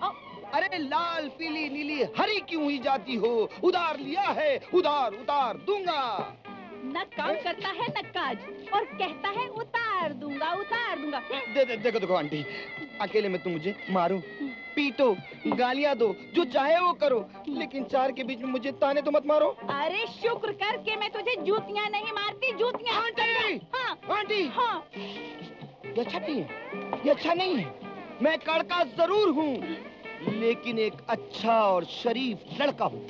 अरे लाल पीली नीली हरी क्यों ही जाती हो? उधार लिया है, उधार उतार दूंगा। न काम करता है न काज और कहता है उतार दूंगा उतार दूंगा। देखो देखो आंटी, अकेले में तुम मुझे मारो, पीटो, गालियां दो, जो चाहे वो करो, लेकिन चार के बीच में मुझे ताने तो मत मारो। अरे शुक्र कर के मैं तुझे जूतियां नहीं मारती, जूतियां। आंटी, हाँ आंटी, हाँ। ये अच्छा नहीं है, ये अच्छा नहीं है। मैं कड़का जरूर हूँ, लेकिन एक अच्छा और शरीफ लड़का हूँ।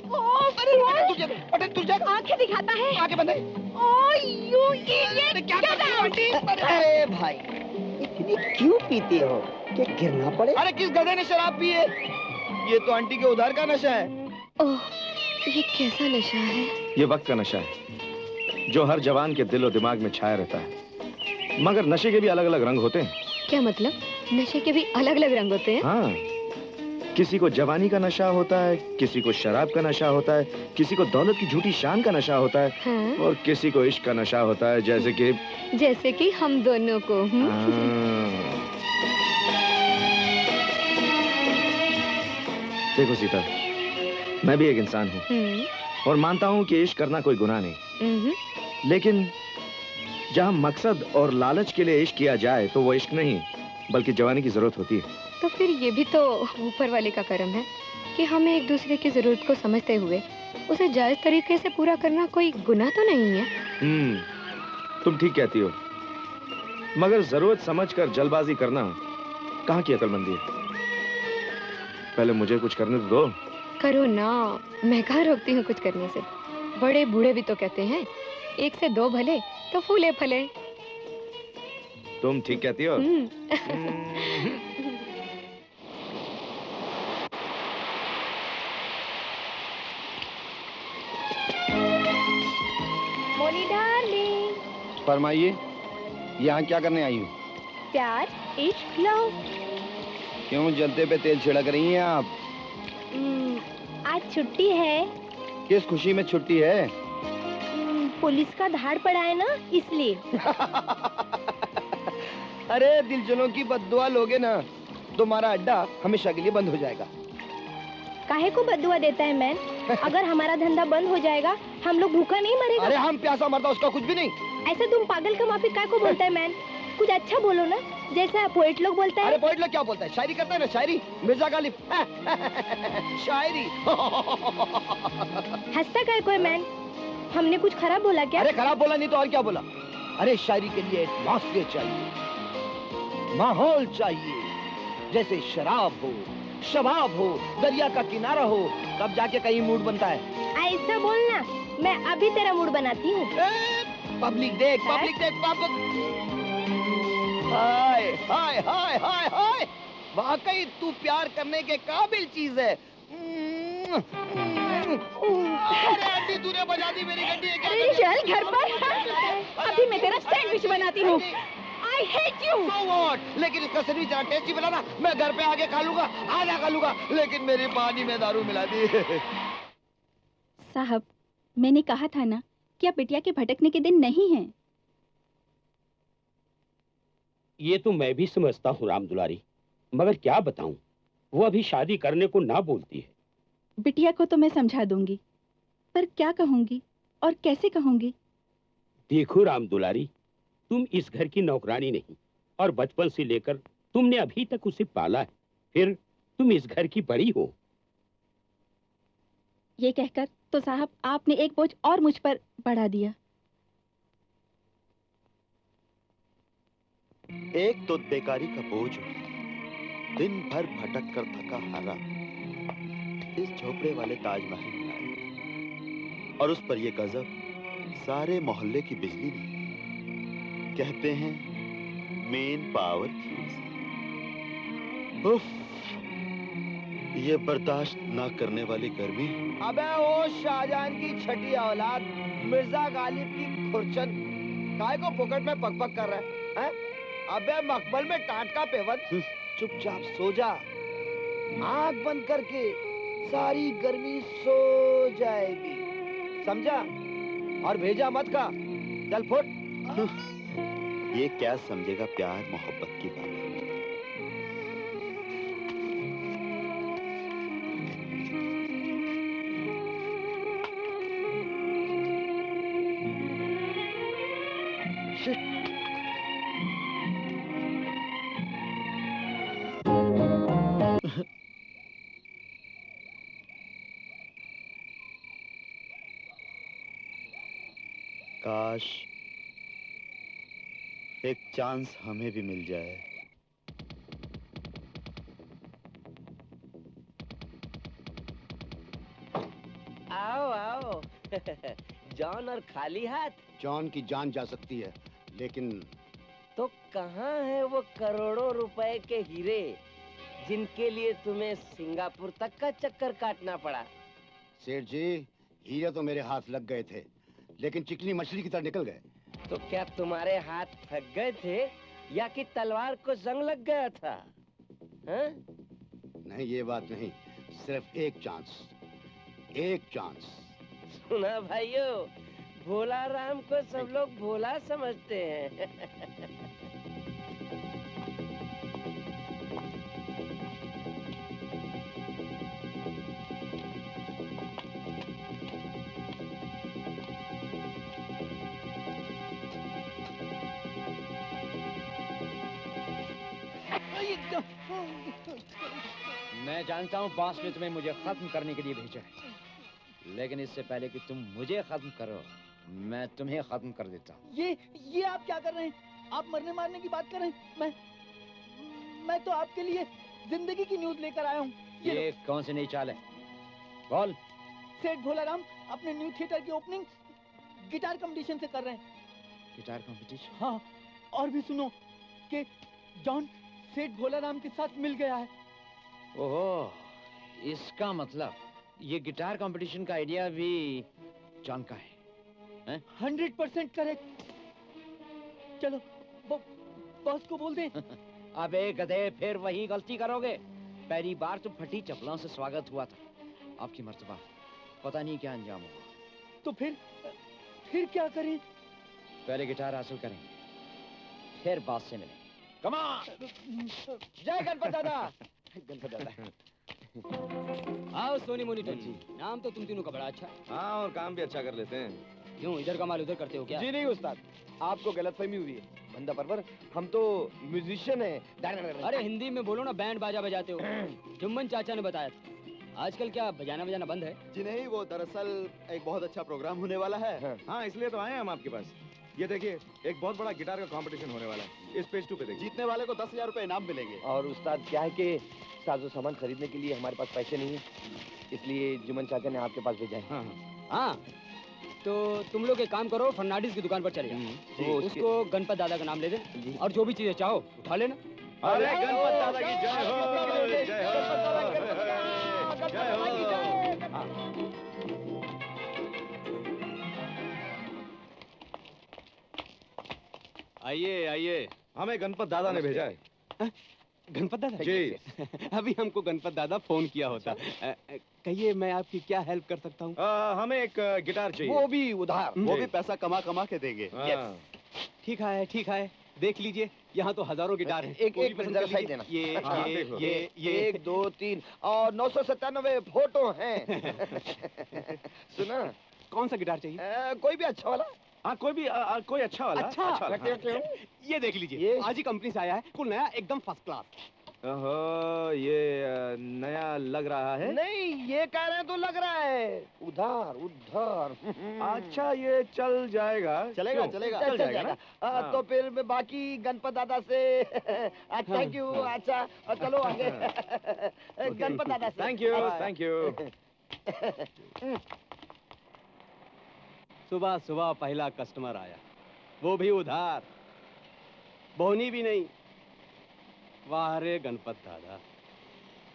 आंखें दिखाता है। आंखें बंद है। ये क्या आंटी? अरे भाई, इतनी क्यों पीती हो कि गिरना पड़े? अरे किस गधे ने शराब पी है? ये तो आंटी के उधार का नशा है। ओह, ये कैसा नशा है? ये वक्त का नशा है जो हर जवान के दिल और दिमाग में छाया रहता है, मगर नशे के भी अलग अलग रंग होते हैं। क्या मतलब? नशे के भी अलग अलग रंग होते हैं? हाँ, किसी को जवानी का नशा होता है, किसी को शराब का नशा होता है, किसी को दौलत की झूठी शान का नशा होता है, हाँ? और किसी को इश्क का नशा होता है, जैसे कि हम दोनों को। देखो सीता, मैं भी एक इंसान हूँ और मानता हूँ कि इश्क करना कोई गुनाह नहीं, लेकिन जहाँ मकसद और लालच के लिए इश्क किया जाए तो वो इश्क नहीं बल्कि जवानी की जरूरत होती है। तो फिर ये भी तो ऊपर वाले का करम है कि हमें एक दूसरे की जरूरत को समझते हुए उसे जायज तरीके से पूरा करना कोई गुनाह तो नहीं है। तुम ठीक कहती हो, मगर जरूरत समझकर जल्दबाजी करना कहाँ की अक्लमंदी है? पहले मुझे कुछ करने तो दो। करो ना, मैं कहाँ रोकती हूँ कुछ करने से। बड़े बूढ़े भी तो कहते हैं, एक से दो भले तो फूले फले। तुम ठीक कहती हो। मोनी डार्लिंग, फरमाइए, यहाँ क्या करने आई हो? प्यार, इश्क, लव। क्यों जलते पे तेल छिड़क रही हैं आप? आज छुट्टी है। किस खुशी में छुट्टी है? पुलिस का धाड़ पड़ा है ना, इसलिए। अरे दिलजनों की बद्दुआ लोगे ना, तुम्हारा अड्डा हमेशा के लिए बंद हो जाएगा। काहे को बद्दुआ देता है मैन? अगर हमारा धंधा बंद हो जाएगा, हम लोग भूखा नहीं मरेगा। अरे हम प्यासा मरता उसका कुछ भी नहीं। ऐसे तुम पागल का माफी काय को बोलता है मैन? कुछ अच्छा बोलो ना, जैसा पोएट लोग बोलता है। अरे पोएट लोग क्या बोलता है? शायरी करता है ना, शायरी। मिर्जा गालिब शायरी। हंसता काय को है मैन? हमने कुछ खराब बोला क्या? अरे खराब बोला नहीं तो और क्या बोला? अरे शायरी के लिए एटमॉस्फेयर चाहिए, माहौल चाहिए, जैसे शराब हो, शबाब हो, दरिया का किनारा हो, तब जाके कहीं मूड बनता है। ऐसा बोलना, मैं अभी तेरा मूड बनाती हूँ। पब्लिक देख, पब्लिक देख, पब्लिक। हाय हाय हाय हाय हाय, वाकई तू प्यार करने के काबिल चीज है। अरे आंटी, तूने बजा दी मेरी घंटी। अरे चल घर पर, अभी मैं तेरा सैंडविच बनाती हूँ। I hate you। So what? लेकिन इसका सैंडविच जरा टेस्टी बनाना, मैं घर पे आके खा लूंगा, आधा खा लूंगा, लेकिन मेरी पानी में दारू मिला दी। साहब, मैंने कहा था ना कि अब बिटिया के भटकने के दिन नहीं हैं। ये तो मैं भी समझता हूँ राम दुलारी, मगर क्या बताऊं, वो अभी शादी करने को ना बोलती है। बिटिया को तो मैं समझा दूंगी, पर क्या कहूंगी और कैसे कहूंगी? देखो राम दुलारी, तुम इस घर की नौकरानी नहीं, और बचपन से लेकर तुमने अभी तक उसे पाला है, फिर तुम इस घर की बड़ी हो। ये कहकर तो साहब आपने एक बोझ और मुझ पर बढ़ा दिया। एक तो बेकारी का बोझ, दिन भर भटक कर थका हारा इस झोपड़े वाले ताजमहल में आया, और उस पर ये गजब सारे मोहल्ले की बिजली ने। कहते हैं मेन पावर फ्यूज। उफ, ये बर्दाश्त ना करने वाली गर्मी। अबे वो शाहजहान की छठी औलाद मिर्जा गालिब की खुरचन, काय को पॉकेट में पकपक कर रहा है? अबे मकबल में टाट का पेवन, चुपचाप सो जा, आंख बंद करके, सारी गर्मी सो जाएगी, समझा? और भेजा मत का, चल फुट। ये क्या समझेगा प्यार मोहब्बत की बात। काश एक चांस हमें भी मिल जाए। आओ आओ जॉन और खाली हाथ। जॉन की जान जा सकती है, लेकिन तो कहाँ है वो करोड़ों रुपए के हीरे जिनके लिए तुम्हें सिंगापुर तक का चक्कर काटना पड़ा? सेठ जी, हीरे तो मेरे हाथ लग गए थे, लेकिन चिकनी मछली की तरह निकल गए। तो क्या तुम्हारे हाथ थक गए थे या कि तलवार को जंग लग गया था? हाँ? नहीं, ये बात नहीं, सिर्फ एक चांस, एक चांस। सुना भाइयों, भोला राम को सब लोग भोला समझते हैं। मैं जानता हूँ बॉस ने तुम्हें मुझे खत्म करने के लिए भेजा है, लेकिन इससे पहले कि तुम मुझे खत्म करो, मैं तुम्हें खत्म कर देता हूँ। ये आप क्या कर रहे हैं? आप मरने मारने की बात कर रहे हैं? मैं तो आपके लिए जिंदगी की न्यूज लेकर आया हूँ। ये कौन सी नई चाल है? बोल। सेठ भोलाराम अपने न्यू थिएटर की ओपनिंग गिटार कंपटीशन से कर रहे हैं। Guitar competition? हाँ, और भी सुनो कि जॉन सेठ भोलाराम के साथ मिल गया है। ओहो, इसका मतलब ये गिटार कंपटीशन का आइडिया भी जॉन का है? 100% करेक्ट। चलो बॉस को बोल दे। अबे गधे, फिर वही गलती करोगे। पहली बार तो फटी चप्पलों से स्वागत हुआ था, आपकी मर्तबा पता नहीं क्या अंजाम होगा। तो फिर क्या करें? पहले गिटार हासिल करेंगे, फिर बॉस से मिलेंगे। Come on! जय गणपत दादा। गणपत दादा। आओ सोनी मोनिटर जी, नाम तो तुम तीनों का बड़ा अच्छा है। हाँ, और काम भी अच्छा कर लेते हैं। क्यों, इधर का माल उधर करते हो क्या? जी नहीं उस्ताद, आपको गलतफहमी हुई है। बंदा परवर, हम तो म्यूजिशियन हैं। अरे हिंदी में बोलो ना, बैंड बाजा बजाते हो। जुम्मन चाचा ने बताया था। आजकल क्या बजाना बजाना बंद है? जी नहीं, वो दरअसल एक बहुत अच्छा प्रोग्राम होने वाला है। हाँ, इसलिए तो आए हैं हम आपके पास। ये देखिए, एक बहुत बड़ा गिटार का कंपटीशन होने वाला है। इस पेज 2 पे देखिए। जीतने वाले को 10,000 रुपए इनाम मिलेंगे। और उस्ताद क्या है कि साजो सामान खरीदने के लिए हमारे पास पैसे नहीं है, इसलिए जुम्मन चाचा ने आपके पास भेजा है। हाँ, तो तुम लोग एक काम करो, फर्नांडिस की दुकान पर चले जाओ। तो उसको गणपत दादा का नाम ले दे, और जो भी चीजें चाहो उठा लेना। अरे गणपत दादा की जय हो, जय हो, जय हो। आइए आइए। हमें गणपत दादा ने भेजा है। गणपत दादा जी। अभी हमको गणपत दादा फोन किया होता। कहिए, मैं आपकी क्या हेल्प कर सकता हूँ? हमें एक गिटार चाहिए। वो भी उधार, वो भी पैसा कमा कमा के देंगे। ठीक है, ठीक है, देख लीजिए, यहाँ तो हजारों गिटार हैं। एक मिनट जरा साइड देना। ये 1 2 3 और 997 फोटो हैं। सुना? कौन सा गिटार चाहिए? कोई भी अच्छा वाला। हाँ, कोई अच्छा वाला। अच्छा। ये देख लीजिए, आज ही कंपनी से आया है, कुल नया, एकदम फर्स्ट क्लास। ओहो, ये नया लग रहा है। नहीं, ये कह रहे हैं तो लग रहा है उधार उधार। अच्छा, ये चल जाएगा। चलेगा चल जाएगा ना। तो फिर बाकी गणपत दादा से थैंक यू। अच्छा, चलो आगे। गणपत दादा से थैंक यू। सुबह सुबह पहला कस्टमर आया, वो भी उधार, बोनी भी नहीं। वाह रे गणपत दादा।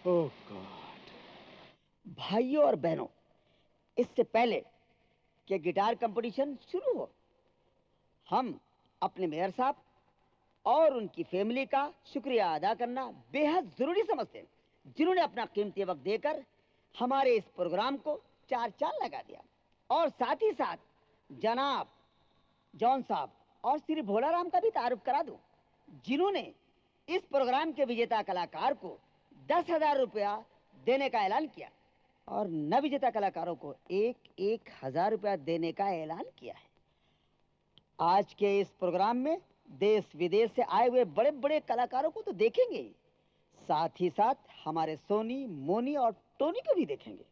ओह गॉड। भाइयों और बहनों, इससे पहले कि गिटार कंपटीशन शुरू हो, हम अपने मेयर साहब और उनकी फैमिली का शुक्रिया अदा करना बेहद जरूरी समझते हैं, जिन्होंने अपना कीमती वक्त देकर हमारे इस प्रोग्राम को 4 चांद लगा दिया। और साथ ही साथ जनाब जॉन साहब और श्री भोलाराम का भी तारुफ करा दूं, जिन्होंने इस प्रोग्राम के विजेता कलाकार को 10,000 रुपया देने का ऐलान किया और न विजेता कलाकारों को 1,000 रुपया देने का ऐलान किया है। आज के इस प्रोग्राम में देश विदेश से आए हुए बड़े बड़े कलाकारों को तो देखेंगे, साथ ही साथ हमारे सोनी, मोनी और टोनी को भी देखेंगे।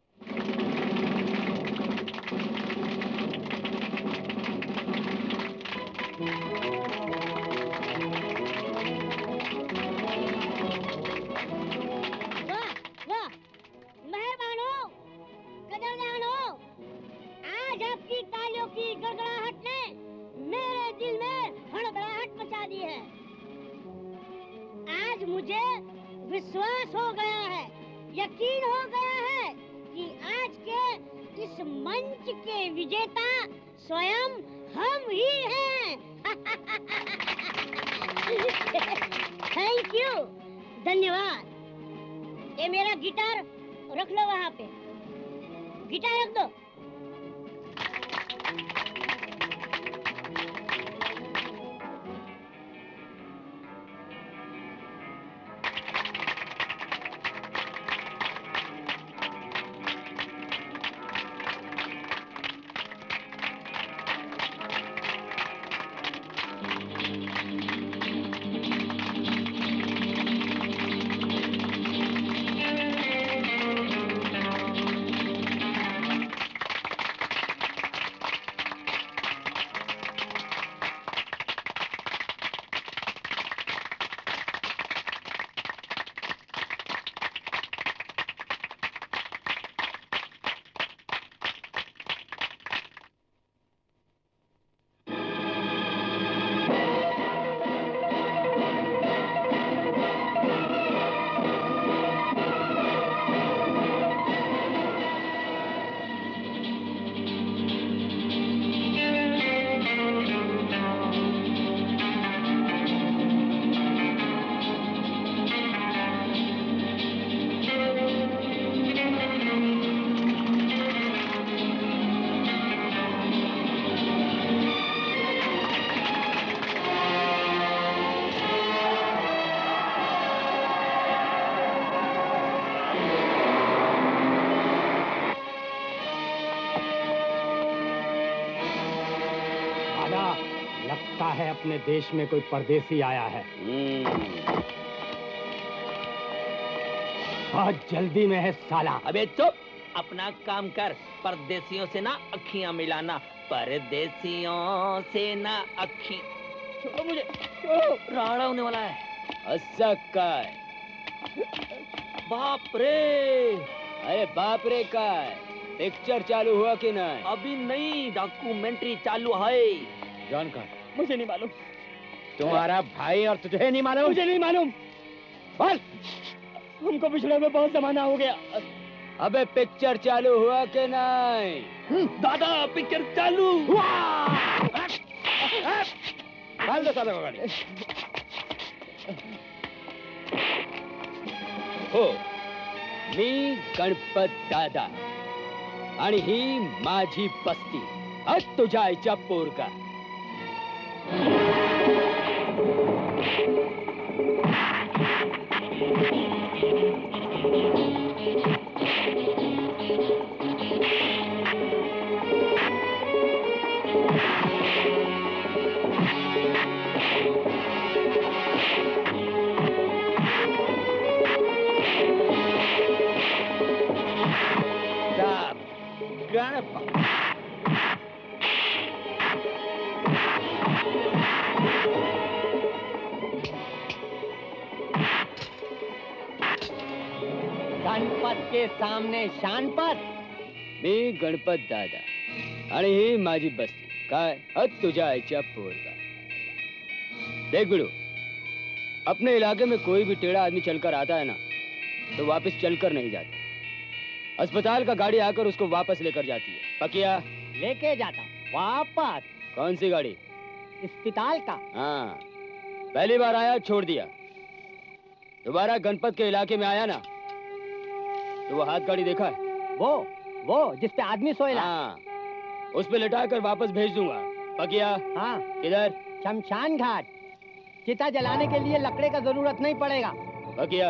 आज आपकी तालियों की गड़गड़ाहट ने मेरे दिल में हड़बड़ाहट मचा दी है। आज मुझे विश्वास हो गया है, यकीन हो गया है कि आज के इस मंच के विजेता स्वयं हम ही हैं। थैंक यू, धन्यवाद। ये मेरा गिटार रख लो, वहाँ पे गिटार रख दो। अपने देश में कोई परदेसी आया है। बहुत जल्दी में है साला। अबे चुप, अपना काम कर। परदेसियों से ना अखियां मिलाना, परदेसियों से ना अखी। छोड़ो मुझे, छोड़ो, राड़ा होने वाला है। अस्सका बाप रे। अरे बाप रे का पिक्चर चालू हुआ कि नहीं? अभी नहीं, डॉक्यूमेंट्री चालू है। जॉन का मुझे नहीं मालूम। तुम्हारा भाई और तुझे नहीं मालूम? मुझे नहीं मालूम। बोल। हमको पिछड़े में बहुत जमाना हो गया। अबे पिक्चर चालू हुआ कि नहीं? दादा पिक्चर चालू हुआ। डाल दो साले को गाड़ी। हो मी गणपत दादा आणि ही माझी बस्ती आज तुझ्या आईच्या पोरगा। गणपत के सामने शानपत। मी गणपत दादा आणि ही माझी बस्ती काय हद तुझ्या आईच्या पोरगा। देख बिड़ू, अपने इलाके में कोई भी टेढ़ा आदमी चलकर आता है ना तो वापस चलकर नहीं जाता। अस्पताल का गाड़ी आकर उसको वापस लेकर जाती है। पकिया लेके जाता वापस। कौन सी गाड़ी? अस्पताल का। हाँ, पहली बार आया छोड़ दिया, दोबारा गणपत के इलाके में आया ना तो वो हाथ गाड़ी देखा है? वो जिस पे आदमी सोएला। हाँ, उस पे लिटा कर वापस भेज दूंगा। पकिया हाँ किधर? शमशान घाट। चिता जलाने के लिए लकड़े का जरूरत नहीं पड़ेगा। बकिया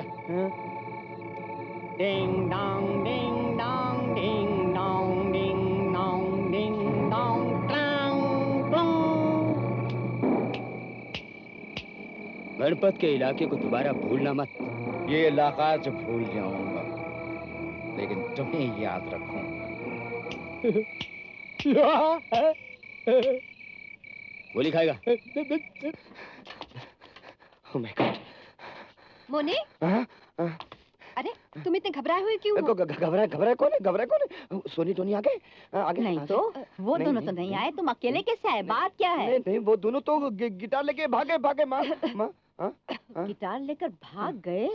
ding dong ding dong ding dong ding dong ding dong ट्रांग ट्रुंग। गणपत के इलाके को दोबारा भूलना मत। ये इलाका जो भूल जाऊंगा, लेकिन तुम्हें याद रखूंगा। गोली खाएगा। Oh my God. मोने, अरे तुम इतने घबराए हुए क्यों हो? घबराए कौन है? सोनी टोनी आ गए? आगे नहीं तो वो दोनों तो नहीं आए, तुम अकेले कैसे आए? बात क्या है? नहीं, वो दोनों तो गिटार लेके भागे माँ। गिटार लेकर भाग गए?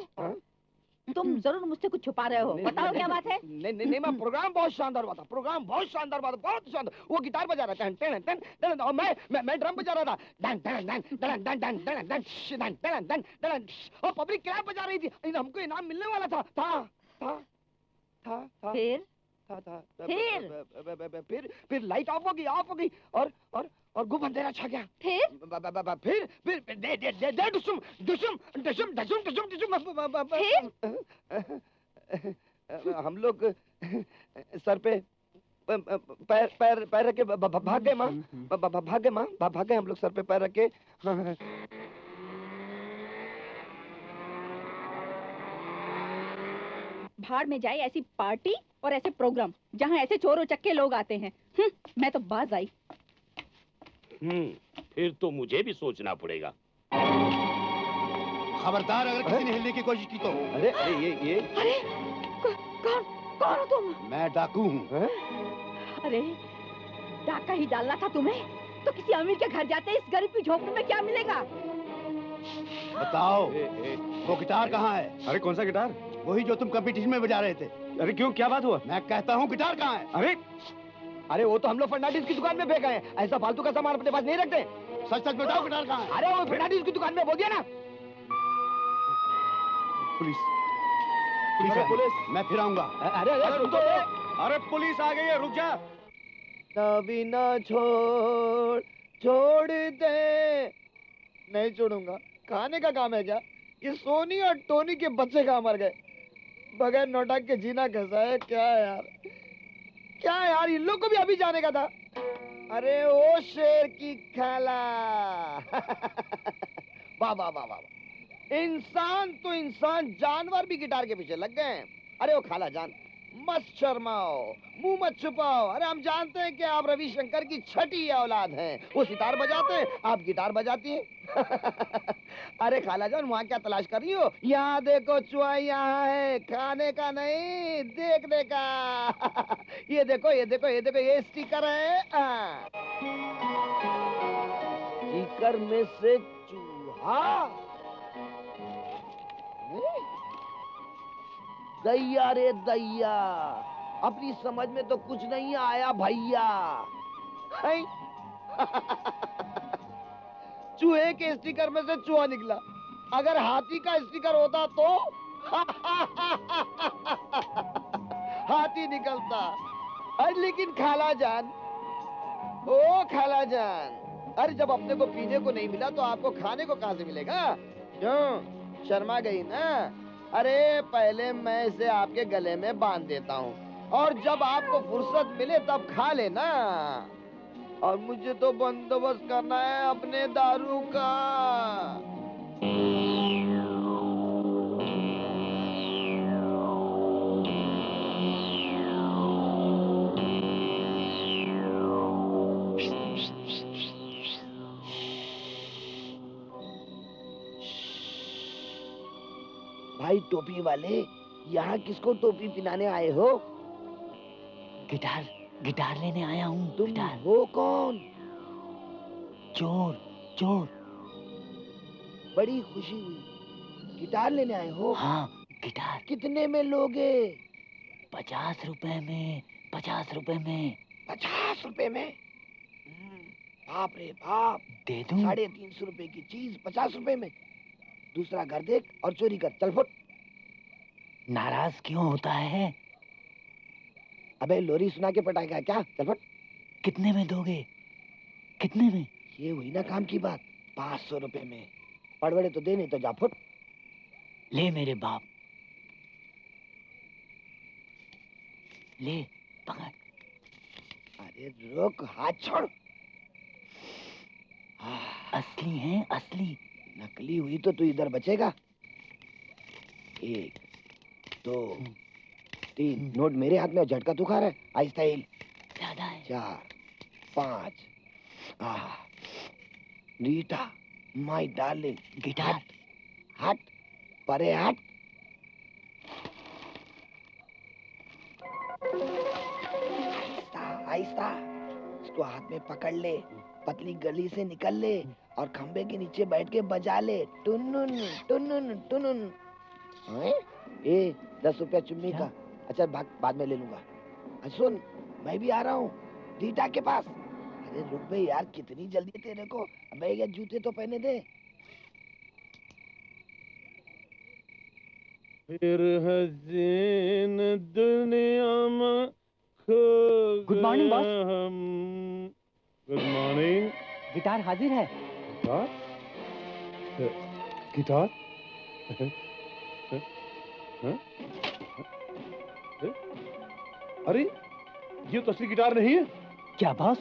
तुम जरूर मुझसे कुछ छुपा रहे हो। बताओ क्या बात है? नहीं माँ, प्रोग्राम बहुत शानदार हुआ था। बहुत शानदार। वो गिटार बजा रहा था, टन टन टन, और मैं ड्रम बजा रहा था, done done done done done done done done done done done done, और पब्लिक क्लैप बजा रही थी। हमको इनाम मिलने वाला था। फिर लाइट ऑफ हो गई और गुब अंधेरा छा गया। फिर हम लोग सर पे पैर रख के भाग गए माँ। भाग गए हम लोग सर पे पैर रख के। भाड़ में जाए ऐसी पार्टी और ऐसे प्रोग्राम जहाँ ऐसे चोर उचक्के लोग आते हैं। मैं तो बाज आई। फिर तो मुझे भी सोचना पड़ेगा। खबरदार अगर किसी ने हिलने की कोशिश की तो। अरे कौन हो तुम? मैं डाकू हूँ। अरे डाका ही डालना था तुम्हें, तो किसी अमीर के घर जाते इस गरीब की झोपड़ी में क्या मिलेगा? बताओ वो गिटार कहाँ है? अरे कौन सा गिटार? वही जो तुम कंपटीशन में बजा रहे थे। अरे क्यों, क्या बात हुआ? मैं कहता हूँ गिटार कहाँ है? अरे वो तो हम लोग फर्नांडिस की दुकान में फेंक गए। ऐसा फालतू का सामान अपने पास नहीं रखते। सच बताओ गिटार कहाँ है? अरे वो फर्नांडिस की दुकान में बोल दिया ना। पुलिस मैं फिर आऊंगा। अरे रुक तो। अरे पुलिस आ गई है, रुक जा। कभी ना छोड़ दे। नहीं छोड़ूंगा। खाने का काम है क्या? ये सोनी और टोनी के बच्चे कहाँ मर गए? बगैर नोटक के जीना कैसा है? क्या यार इन लोग को भी अभी जाने का था। अरे ओ शेर की खाला। वाह। इंसान तो इंसान, जानवर भी गिटार के पीछे लग गए। अरे वो खाला जान, मत शर्माओ, मुंह मत छुपाओ। अरे हम जानते हैं कि आप रविशंकर की छठी औलाद हैं। वो सितार बजाते हैं, आप गिटार बजाती हैं। अरे खाला जान, वहाँ क्या तलाश कर रही हो? यहाँ देखो, चुहा यहाँ है, खाने का नहीं, देखने का। ये देखो, ये स्टिकर है। स्टिकर में से चूहा। दैया रे दैया, अपनी समझ में तो कुछ नहीं आया भैया। चूहे के स्टिकर में से चूहा निकला। अगर हाथी का स्टिकर होता तो हाथी निकलता। अरे लेकिन खाला जान, ओ खाला जान, अरे जब अपने को पीने को नहीं मिला तो आपको खाने को कहां से मिलेगा? क्यों शर्मा गई ना? अरे पहले मैं इसे आपके गले में बांध देता हूँ और जब आपको फुर्सत मिले तब खा लेना। और मुझे तो बंदोबस्त करना है अपने दारू का। भाई टोपी वाले, यहाँ किसको टोपी पिलाने आए हो? गिटार लेने आया हूँ। तुम हो कौन? चोर। बड़ी खुशी हुई। गिटार लेने आए हो? हाँ, गिटार। कितने में लोगे? 50 रुपए में। 50 रुपए में। 50 रुपए में? बाप रे बाप। दे दूं? 350 रुपए की चीज 50 रुपए में? दूसरा घर देख और चोरी कर। चल फुट। नाराज क्यों होता है? अबे लोरी सुना के पटाएगा क्या? चल फुट। कितने में दोगे? कितने में? ये हुई ना काम की बात। 500 रुपए में। पड़बड़े तो दे, नहीं तो जा फुट। ले मेरे बाप, ले पकड़। अरे रुक, हाथ छोड़। असली है असली। नकली हुई तो तू इधर बचेगा। 1 2 3 नोट मेरे हाथ में, झटका तू खा रहा है। आहिस्ता हिल। ज्यादा है। 4 5। रीटा माय डार्लिंग, गिटार हट परे हट। आहिस्ता आहिस्ता इसको हाथ में पकड़ ले, पतली गली से निकल ले और खंबे के नीचे बैठ के बजा ले, टुनुन टुनुन टुनुन। ए 10 रुपया चुम्मी का। अच्छा बाद में ले लूंगा। सुन, मैं भी आ रहा हूँ रीटा के पास। अरे रुक बे यार, कितनी जल्दी तेरे को। अबे ये जूते तो पहने दे। फिर हसीन दुनिया में खो good morning boss. Good morning. Guitar हाजिर है। गिटार? अरे ये तो असली गिटार नहीं है। क्या बॉस?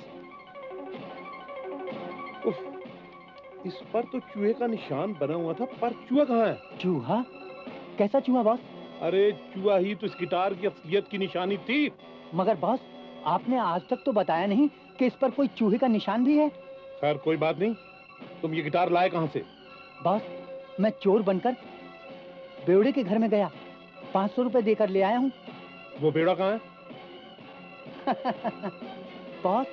उफ, इस पर तो चूहे का निशान बना हुआ था, पर चूहा कहाँ है? चूहा? कैसा चूहा बॉस? अरे चूहा ही तो इस गिटार की असलियत की निशानी थी। मगर बॉस, आपने आज तक तो बताया नहीं कि इस पर कोई चूहे का निशान भी है। खैर कोई बात नहीं, तुम ये गिटार लाए कहाँ से? बॉस, मैं चोर बनकर बेवड़े के घर में गया, 500 रुपए देकर ले आया हूँ। वो बेवड़ा कहाँ है? बॉस,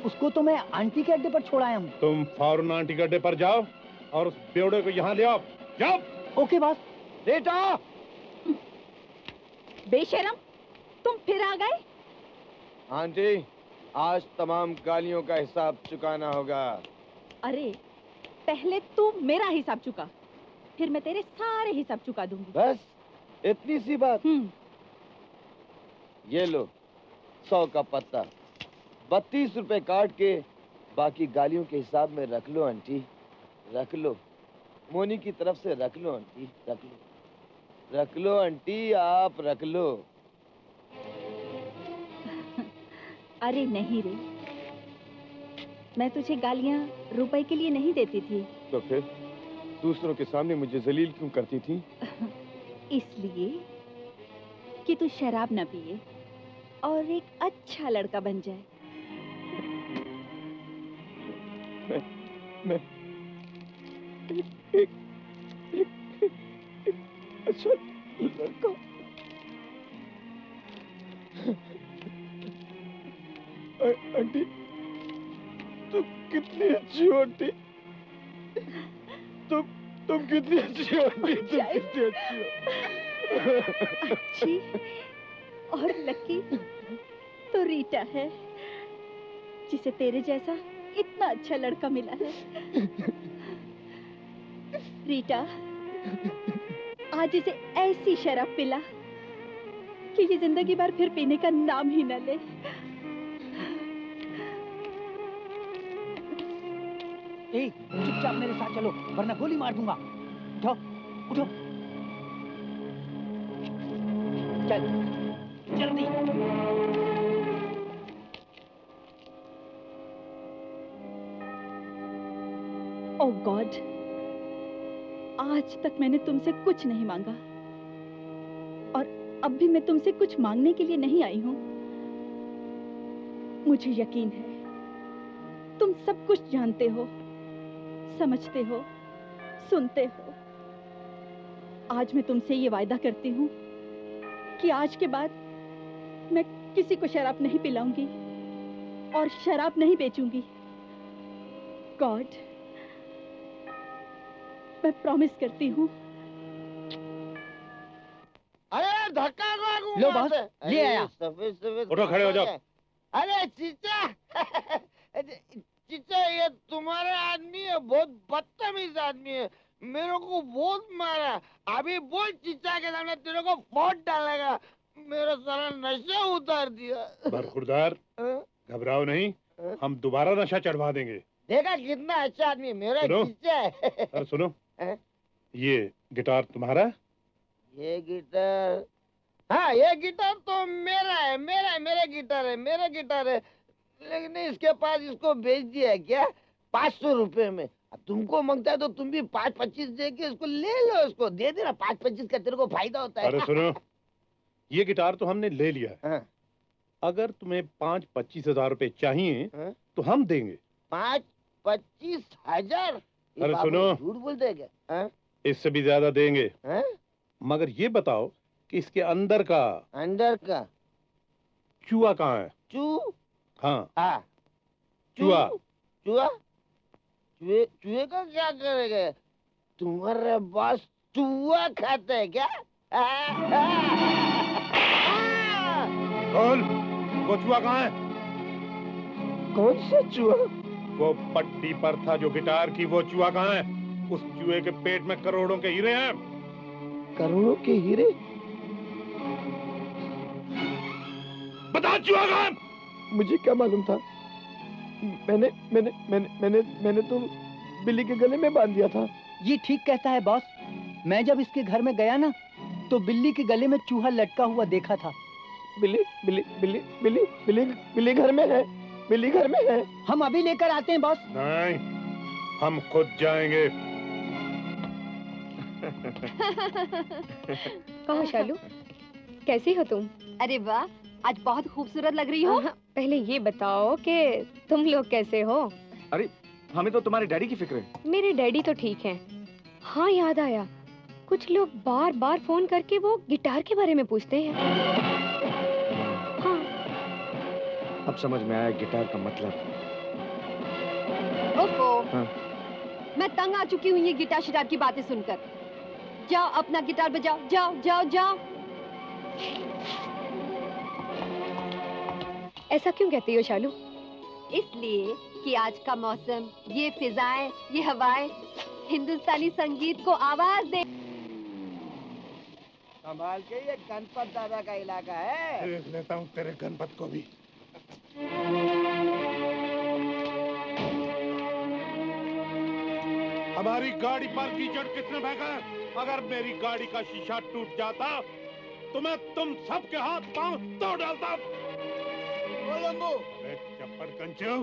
उसको तो मैं आंटी के अड्डे पर छोड़ आया हूँ। तुम फौरन आंटी के अड्डे पर जाओ और उस बेवड़े को यहाँ ले आओ। जाओ। Okay boss. बेटा बेशरम, तुम फिर आ गए? आंटी, आज तमाम गालियों का हिसाब चुकाना होगा। अरे पहले तू मेरा हिसाब चुका, फिर मैं तेरे सारे हिसाब चुका दूंगी। बस इतनी सी बात? ये लो 100 का पत्ता, 32 रुपए काट के बाकी गालियों के हिसाब में रख लो आंटी, रख लो। मोनी की तरफ से रख लो आंटी, रख लो, रख लो आंटी, आप रख लो। अरे नहीं रे, मैं तुझे गालियां रुपए के लिए नहीं देती थी। तो फिर दूसरों के सामने मुझे जलील क्यों करती थी? इसलिए कि तू शराब न पिए और एक अच्छा लड़का बन जाए। मैं एक अच्छा लड़का। आंटी, तुम कितनी अच्छी हो आंटी। तुम कितनी अच्छी हो आंटी, तुम कितनी अच्छी हो। अच्छी और लकी तो रीटा है, जिसे तेरे जैसा इतना अच्छा लड़का मिला है। रीटा, आज इसे ऐसी शराब पिला कि ये जिंदगी भर फिर पीने का नाम ही न ले। ए, चुपचाप मेरे साथ चलो, वरना गोली मार दूंगा। उठो, उठो। चल, जल्दी। ओह गॉड, आज तक मैंने तुमसे कुछ नहीं मांगा और अब भी मैं तुमसे कुछ मांगने के लिए नहीं आई हूँ। मुझे यकीन है तुम सब कुछ जानते हो, समझते हो, सुनते हो। आज मैं तुमसे ये वायदा करती हूँ कि आज के बाद मैं किसी को शराब नहीं पिलाऊंगी और शराब नहीं बेचूंगी। गॉड, मैं प्रॉमिस करती हूँ। अरे धक्का लो बॉस, ले आया। सफेद सफेद उठो, खड़े हो जाओ। अरे चीचा, चीचा ये तुम्हारा आदमी है, बहुत बदतमीज आदमी है, मेरे को बहुत मारा। अभी बोल चीचा के सामने तेरे को फोड़ डालेगा। मेरा सारा नशा उतार दिया। बरखुरदार, घबराओ नहीं, हम दोबारा नशा चढ़वा देंगे। देखा कितना अच्छा आदमी मेरा सुनो। जीजा है। अरे सुनो, हैं? ये गिटार तुम्हारा है? ये गिटार, हाँ ये गिटार तो मेरा है, मेरा गिटार है, मेरा गिटार है। लेकिन इसके पास इसको बेच दिया है क्या 500 रुपए में। अब तुमको मांगता है तो तुम भी 5-25 दे के इसको ले लो, इसको दे देना। 5-25 का तेरे को फायदा होता है। अरे सुनो, ये गिटार तो हमने ले लिया है। हाँ। अगर तुम्हें 5-25 हजार रुपए चाहिए तो हम देंगे। 5-25 हजार? ये अरे बाबू सुनो। झूठ बोलते हैं क्या? हाँ? इससे भी ज्यादा देंगे। हाँ? मगर ये बताओ कि इसके अंदर का चूहा कहाँ है? हाँ चूहा। चूहे का क्या करेगा? तुम्हारे बॉस चूहा खाते हैं क्या? बोल, वो चूहा कहाँ है? कौन सा चूहा? वो पट्टी पर था जो गिटार की, वो चूहा कहाँ है? उस चूहे के पेट में करोड़ों के हीरे हैं। करोड़ों के हीरे? बता चूहा कहाँ है? मुझे क्या मालूम था? मैंने तो बिल्ली के गले में बांध दिया था। ये ठीक कहता है बॉस। मैं जब इसके घर में गया ना तो बिल्ली के गले में चूहा लटका हुआ देखा था। बिल्ली घर में है, बिल्ली घर में है। हम अभी लेकर आते हैं बॉस। नहीं, हम खुद जाएंगे। कहो शालू, कैसी हो तुम? अरे वाह, आज बहुत खूबसूरत लग रही हो। पहले ये बताओ कि तुम लोग कैसे हो? अरे हमें तो तुम्हारे डैडी की फिक्र है। मेरे डैडी तो ठीक हैं। हाँ याद आया, कुछ लोग बार बार फोन करके वो गिटार के बारे में पूछते हैं। हाँ। अब समझ में आया गिटार का मतलब। ओफो, हाँ। मैं तंग आ चुकी हूँ ये गिटार शिटार की बातें सुनकर। जाओ अपना गिटार बजाओ, जाओ जाओ जाओ। ऐसा क्यों कहती हो शालू? इसलिए कि आज का मौसम, ये फिजाएं, ये हवाएं हिंदुस्तानी संगीत को आवाज दे। संभाल के, ये गणपत दादा का इलाका है। देख लेता हूँ तेरे गणपत को भी। हमारी गाड़ी पर कीचड़ किसने फेंका? अगर मेरी गाड़ी का शीशा टूट जाता तो मैं तुम सबके हाथ पांव तोड़ डालता। चप्पड़ कंचो,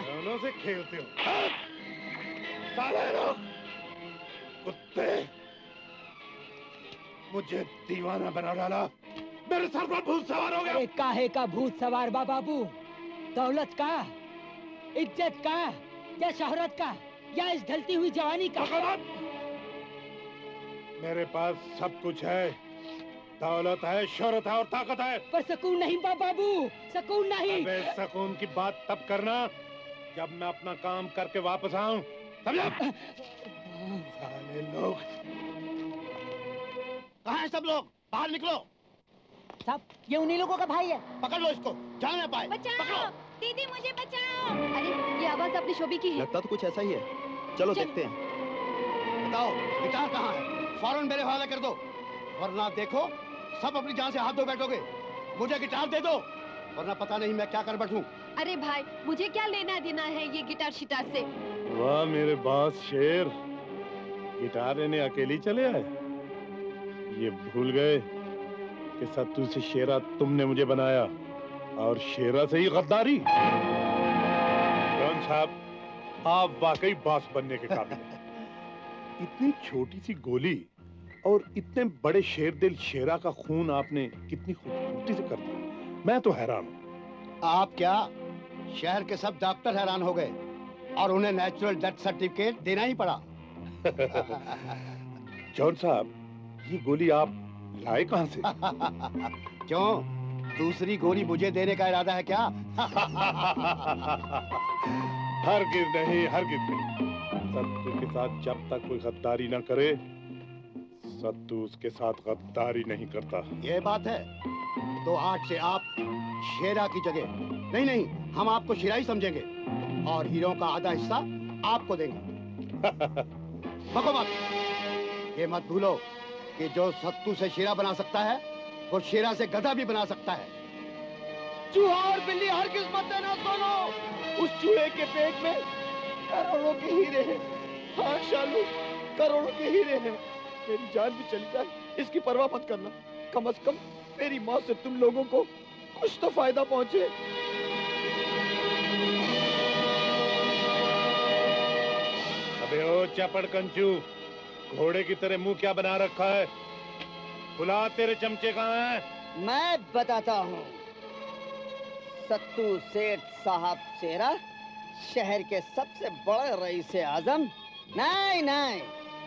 दोनों से खेलते हो। साले लोग, कुत्ते, मुझे दीवाना बना डाला। मेरे सर पर भूत सवार हो गया। काहे का भूत सवार बाबू? दौलत का, इज्जत का, या शोहरत का, या इस ढलती हुई जवानी का? मेरे पास सब कुछ है, दौलत है, शोहरत है और ताकत है। पर सुकून नहीं बाबू, सुकून नहीं। अबे सुकून की बात तब करना जब मैं अपना काम करके वापस आऊं, समझा? साले लोग, कहाँ हैं सब लोग? बाहर निकलो। साहब, ये उन्हीं लोगों का भाई है। पकड़ लो इसको, जान ना पाए। बचाओ, दीदी मुझे बचाओ। अरे ये आवाज अपनी शोभी की है। लगता तो कुछ ऐसा ही है। चलो देखते हैं। बताओ गिटार कहाँ है? फौरन मेरे हवाले कर दो, वरना देखो सब अपनी जान से हाथ धो बैठोगे। मुझे गिटार दे दो, वरना पता नहीं मैं क्या कर बैठूं। अरे भाई, मुझे क्या लेना देना है ये गिटार शिटार से? वाह मेरे बास शेर, गिटार लेने अकेली चले आए। ये भूल गए कि सत्तू से शेरा तुमने मुझे बनाया और शेरा से ही गद्दारी। जॉन साहब, आप वाकई बास बनने के काबिल हैं। इतनी छोटी सी गोली और इतने बड़े शेर दिल शेरा का खून आपने कितनी खूबसूरती से कर दिया। मैं तो हैरान हूँ। आप क्या, शहर के सब डॉक्टर हैरान हो गए और उन्हें नेचुरल डेथ सर्टिफिकेट देना ही पड़ा। जॉन साहब, ये गोली आप लाए कहाँ से? क्यों, दूसरी गोली मुझे देने का इरादा है क्या? हरगिज नहीं, हरगिज नहीं। सत्तू के साथ जब तक कोई गद्दारी ना करे, सत्तू उसके साथ गद्दारी नहीं करता। ये बात है तो आज से आप शेरा की जगह नहीं, हम आपको शेरा ही समझेंगे और हीरो का आधा हिस्सा आपको देंगे। बको मत, ये मत भूलो कि जो सत्तू से शेरा बना सकता है वो शेरा से गधा भी बना सकता है। चूहा और बिल्ली हर किस्मत से ना सुनो। उस चूहे के पेट में करोड़ों के हीरे हैं। हाँ शालू, करोड़ों के हीरे हैं। मेरी जान भी चली जाए, इसकी परवाह मत करना। कम से कम मेरी मौत से तुम लोगों को कुछ तो फायदा पहुंचे। अबे ओ चपड़ कंचू, घोड़े की तरह मुंह क्या बना रखा है? बुला, तेरे चमचे कहाँ हैं? मैं बताता हूँ। सत्तू सेठ साहब शेरा, शहर के सबसे बड़े रईस आजम। नहीं नहीं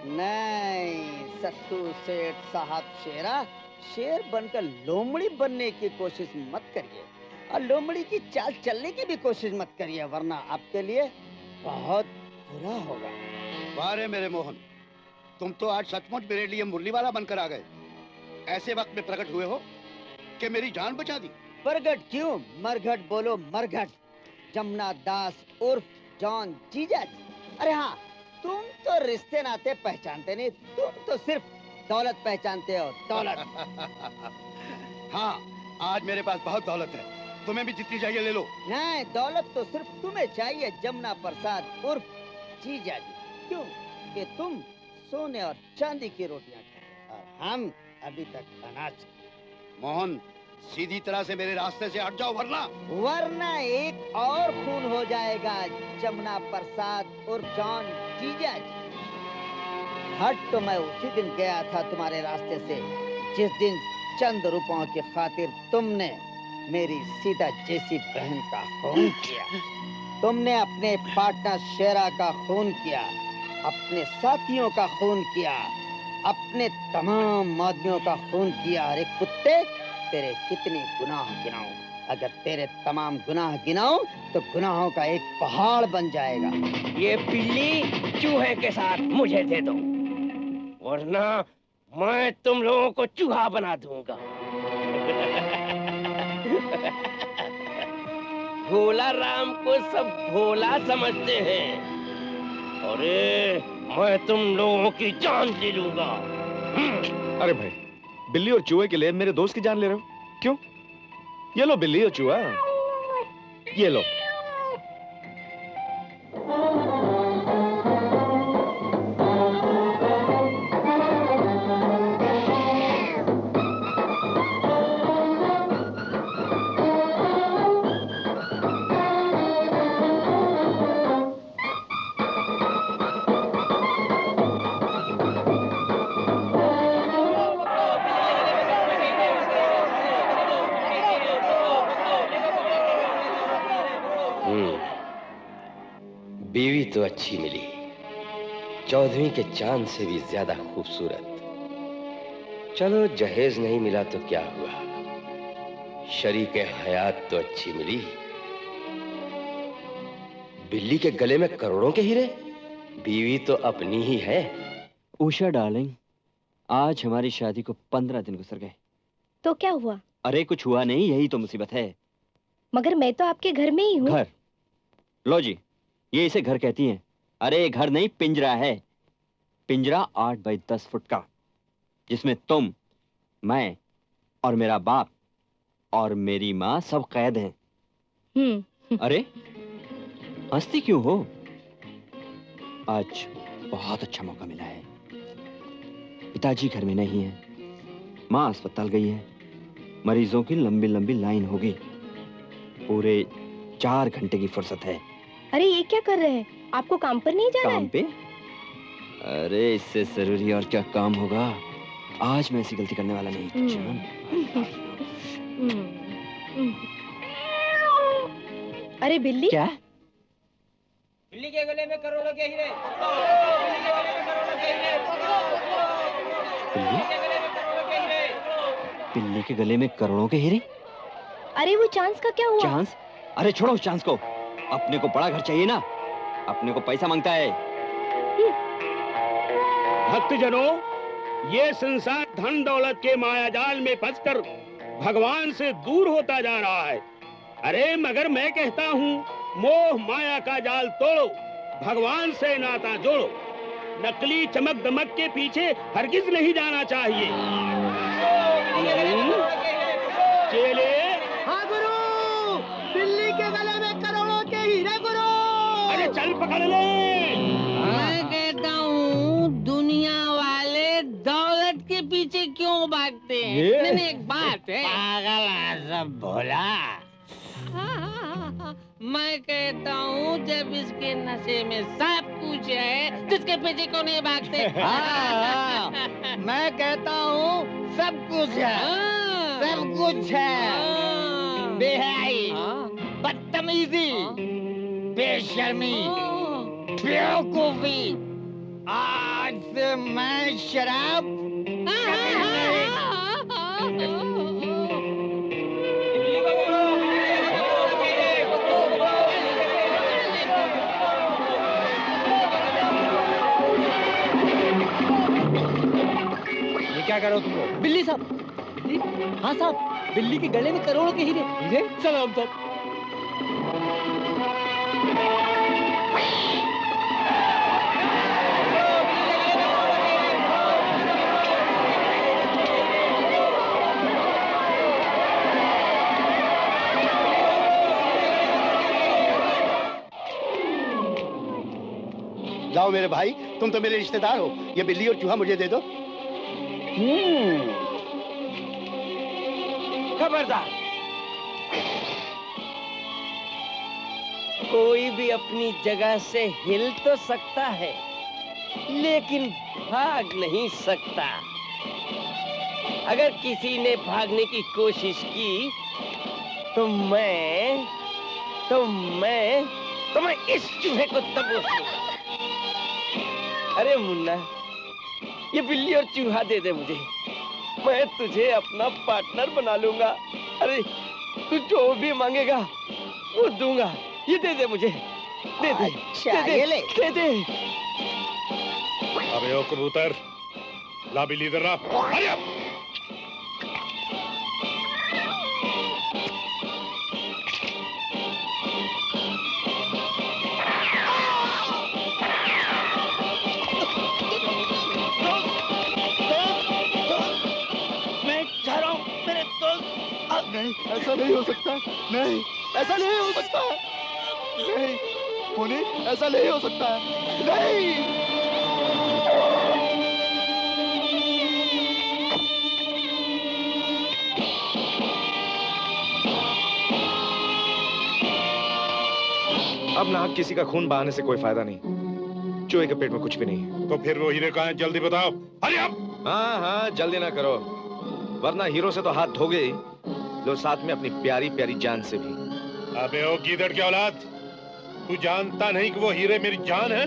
नहीं, सत्तू सेठ साहब शेरा, शेर बनकर लोमड़ी बनने की कोशिश मत करिए, और लोमड़ी की चाल चलने की भी कोशिश मत करिए, वरना आपके लिए बहुत बुरा होगा। वाह रे मेरे मोहन, तुम तो आज सचमुच मेरे लिए मुरली वाला बनकर आ गए। ऐसे वक्त में प्रकट हुए हो कि मेरी जान बचा दी। प्रगट क्यों, मरघट बोलो मरघट। जमुना दास उर्फ जॉन जीजा जी। अरे हाँ, तुम तो रिश्ते नाते पहचानते नहीं, तुम तो सिर्फ दौलत पहचानते हो, दौलत। हाँ, आज मेरे पास बहुत दौलत है, तुम्हें भी जितनी चाहिए ले लो। नहीं, दौलत तो सिर्फ तुम्हें चाहिए, जमुना प्रसाद उर्फ जीजा जी। क्यों कि तुम सोने और चांदी की रोटियां खाते और हम अभी तक अनाज। मोहन, सीधी तरह से मेरे रास्ते से हट जाओ, वरना एक और खून हो जाएगा, जमुना प्रसाद और जॉन जीजा जी। हट तो मैं उसी दिन गया था तुम्हारे रास्ते से, जिस दिन चंद रुपयों की खातिर तुमने मेरी सीता जैसी बहन का खून किया। तुमने अपने पार्टनर शेरा का खून किया, अपने साथियों का खून किया, अपने तमाम आदमियों का खून किया। अरे कुत्ते, तेरे कितने गुनाह गिनाऊं? अगर तेरे तमाम गुनाह गिनाऊं तो गुनाहों का एक पहाड़ बन जाएगा। ये बिल्ली चूहे के साथ मुझे दे दो, वरना मैं तुम लोगों को चूहा बना दूंगा। भोला राम को सब भोला समझते हैं, अरे मैं तुम लोगों की जान ले लूंगा। अरे भाई, बिल्ली और चूहे के लिए मेरे दोस्त की जान ले रहे हो? क्यों? ये लो बिल्ली और चूहा, ये लो। बीवी तो अच्छी मिली, चौधरी के चांद से भी ज्यादा खूबसूरत। चलो जहेज नहीं मिला तो क्या हुआ, शरीके हयात तो अच्छी मिली। बिल्ली के गले में करोड़ों के हीरे, बीवी तो अपनी ही है। उषा डार्लिंग, आज हमारी शादी को 15 दिन गुजर गए। तो क्या हुआ? अरे कुछ हुआ नहीं, यही तो मुसीबत है। मगर मैं तो आपके घर में ही हूँ। घर? लो जी, ये इसे घर कहती हैं। अरे घर नहीं, पिंजरा है। पिंजरा 8 बाई 10 फुट का, जिसमें तुम, मैं और मेरा बाप और मेरी माँ सब कैद हैं। अरे हंसती क्यों हो? आज बहुत अच्छा मौका मिला है। पिताजी घर में नहीं है, माँ अस्पताल गई है, मरीजों की लंबी लंबी लाइन होगी। पूरे 4 घंटे की फुर्सत है। अरे ये क्या कर रहे हैं? आपको काम पर नहीं जाना काम पे? अरे इससे जरूरी और क्या काम होगा। आज मैं ऐसी गलती करने वाला नहीं जान। अरे बिल्ली, क्या? बिल्ली के गले में करोड़ों के हीरे। बिल्ली के गले में करोड़ों के हीरे? अरे वो चांस का क्या हुआ? चांस? अरे छोड़ो उस चांस को, अपने को बड़ा घर चाहिए ना, अपने को पैसा मांगता है। भक्तजनों, ये संसार धन दौलत के मायाजाल में फंसकर भगवान से दूर होता जा रहा है। अरे मगर मैं कहता हूँ, मोह माया का जाल तोड़ो, भगवान से नाता जोड़ो। नकली चमक दमक के पीछे हरगिज नहीं जाना चाहिए। चेले, हाँ गुरु। पकड़ ले। मैं कहता हूँ दुनिया वाले दौलत के पीछे क्यों भागते हैं? नहीं, एक बात है। पागल सब भोला। मैं कहता हूँ जब इसके नशे में सब कुछ है तो इसके पीछे क्यों नहीं भागते? मैं कहता हूँ सब कुछ है, सब कुछ है। बेहयाई, बदतमीजी, बेशर्मी, बेवकूफी। आज से मैं शराब क्या करो तुम लोग? बिल्ली साहब। बिल्ली? हाँ साहब, बिल्ली के गले में करोड़ों के हीरे। हीरे? चलो हम सब। लाओ मेरे भाई, तुम तो मेरे रिश्तेदार हो। ये बिल्ली और चूहा मुझे दे दो। खबरदार, कोई भी अपनी जगह से हिल तो सकता है लेकिन भाग नहीं सकता। अगर किसी ने भागने की कोशिश की तो मैं इस चूहे को दबोच लूंगा। अरे मुन्ना, ये बिल्ली और चूहा दे दे मुझे, मैं तुझे अपना पार्टनर बना लूंगा। अरे तू जो भी मांगेगा वो दूंगा। ये दे दे मुझे, दे दे। अच्छा, दे दे, ये ले। दे दे। अबे ओ कबूतर, ला बिल्ली इधर ला। Hurry up. नहीं, ऐसा नहीं हो सकता। नहीं, ऐसा नहीं हो सकता। नहीं, मुनी, ऐसा नहीं हो सकता। नहीं। अब नाहक किसी का खून बहाने से कोई फायदा नहीं। चूहे के पेट में कुछ भी नहीं। तो फिर वो हीरे कहाँ हैं? जल्दी बताओ। Hurry up. हाँ हाँ, जल्दी ना करो, वरना हीरो से तो हाथ धोगे ही, लो साथ में अपनी प्यारी प्यारी जान से भी। अबे ओ गीदड़ की औलाद, तू जानता नहीं कि वो हीरे मेरी जान है,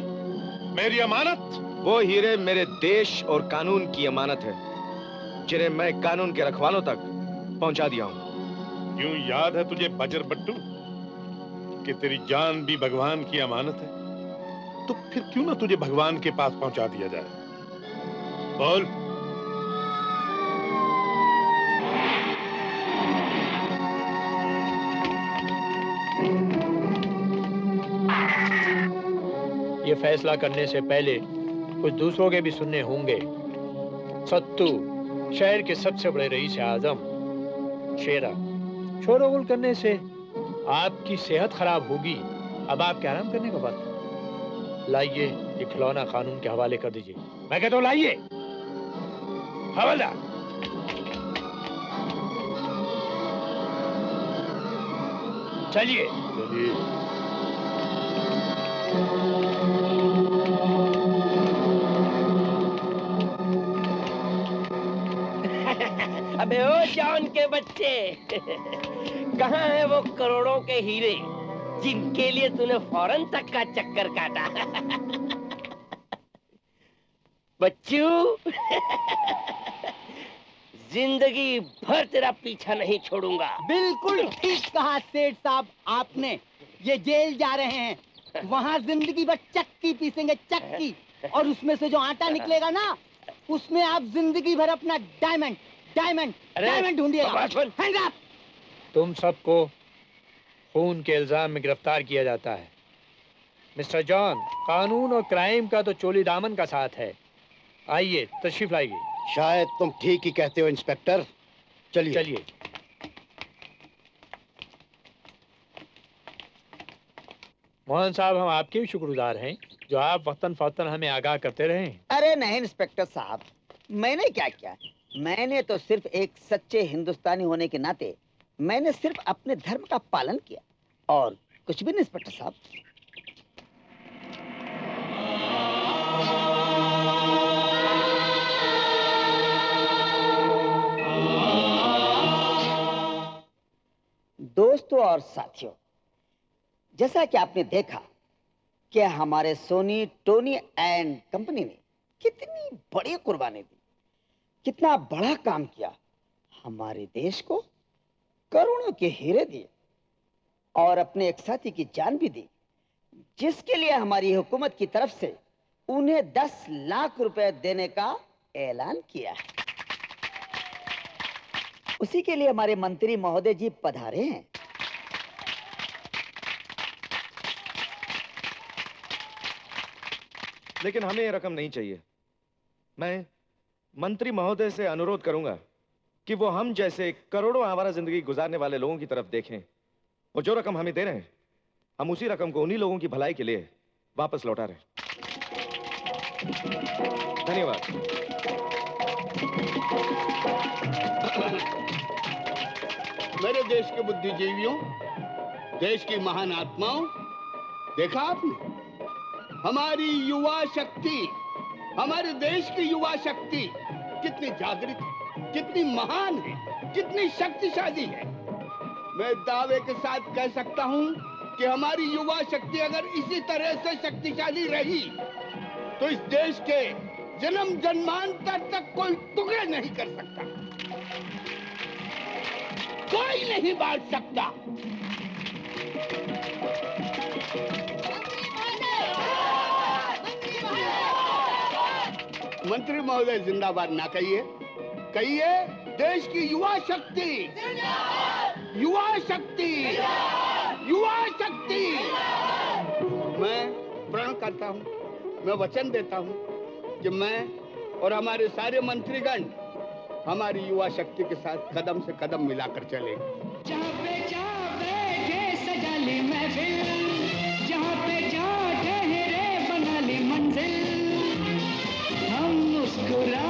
मेरी अमानत? वो हीरे मेरे देश और कानून की अमानत है, जिन्हें मैं कानून के रखवालों तक पहुंचा दिया हूं। यूं याद है तुझे बजर बट्टू कि तेरी जान भी भगवान की अमानत है? तो फिर क्यों ना तुझे भगवान के पास पहुंचा दिया जाए? बोल। ये फैसला करने से पहले कुछ दूसरों के भी सुनने होंगे। सत्तू, शहर के सबसे बड़े रईस आजम, शेरा, शोरगुल करने से आपकी सेहत खराब होगी। अब आपके आराम करने का वक्त। लाइए ये खिलौना कानून के हवाले कर दीजिए। मैं कहता हूँ लाइए। हवलदार। चलिए चलिए। अबे ओ जॉन के बच्चे, कहाँ है वो करोड़ों के हीरे जिनके लिए तूने फॉरेन तक का चक्कर काटा? बच्चू, जिंदगी भर तेरा पीछा नहीं छोड़ूंगा। बिल्कुल ठीक कहा सेठ साहब आपने। ये जेल जा रहे हैं, वहाँ जिंदगी भर चक्की पीसेंगे, चक्की, और उसमें से जो आटा निकलेगा ना, उसमें आप जिंदगी भर अपना डायमंड डायमंड डायमंड ढूंढिएगा। तुम सबको खून के इल्जाम में गिरफ्तार किया जाता है। मिस्टर जॉन, कानून और क्राइम का तो चोली दामन का साथ है। आइए तशरीफ लाइए। शायद तुम ठीक ही कहते हो इंस्पेक्टर। चलिए चलिए। मोहन साहब, हम आपके भी शुक्रगुजार हैं जो आप वक्तन फौक्तन हमें आगाह करते रहे। अरे नहीं इंस्पेक्टर साहब, मैंने क्या किया? मैंने तो सिर्फ एक सच्चे हिंदुस्तानी होने के नाते मैंने सिर्फ अपने धर्म का पालन किया और कुछ भी नहीं इंस्पेक्टर साहब। दोस्तों और साथियों, जैसा कि आपने देखा कि हमारे सोनी, टोनी एंड कंपनी ने कितनी बड़ी कुर्बानी दी, कितना बड़ा काम किया, हमारे देश को करोड़ों के हीरे दिए और अपने एक साथी की जान भी दी, जिसके लिए हमारी हुकूमत की तरफ से उन्हें 10 लाख रुपए देने का ऐलान किया है। उसी के लिए हमारे मंत्री महोदय जी पधारे हैं। लेकिन हमें ये रकम नहीं चाहिए। मैं मंत्री महोदय से अनुरोध करूंगा कि वो हम जैसे करोड़ों आवारा जिंदगी गुजारने वाले लोगों की तरफ देखें। वो जो रकम हमें दे रहे हैं, हम उसी रकम को उन्हीं लोगों की भलाई के लिए वापस लौटा रहे हैं। धन्यवाद। मेरे देश के बुद्धिजीवियों, देश की महान आत्माओं, देखा आपने हमारी युवा शक्ति, हमारे देश की युवा शक्ति कितनी जागृत है, कितनी महान है, कितनी शक्तिशाली है। मैं दावे के साथ कह सकता हूं कि हमारी युवा शक्ति अगर इसी तरह से शक्तिशाली रही तो इस देश के जन्म जन्मांतर तक कोई टुकड़े नहीं कर सकता, कोई नहीं बांट सकता। मंत्री महोदय जिंदाबाद ना कहिए, कहिए देश की युवा शक्ति, युवा शक्ति, युवा शक्ति। मैं प्रण करता हूँ, मैं वचन देता हूँ कि मैं और हमारे सारे मंत्रीगण हमारी युवा शक्ति के साथ कदम से कदम मिलाकर चलेंगे। जहाँ पे जा बैठे सजा ली महफिल, जहाँ पे जा ठहरे बना ली मंजिल, हम मुस्कुरा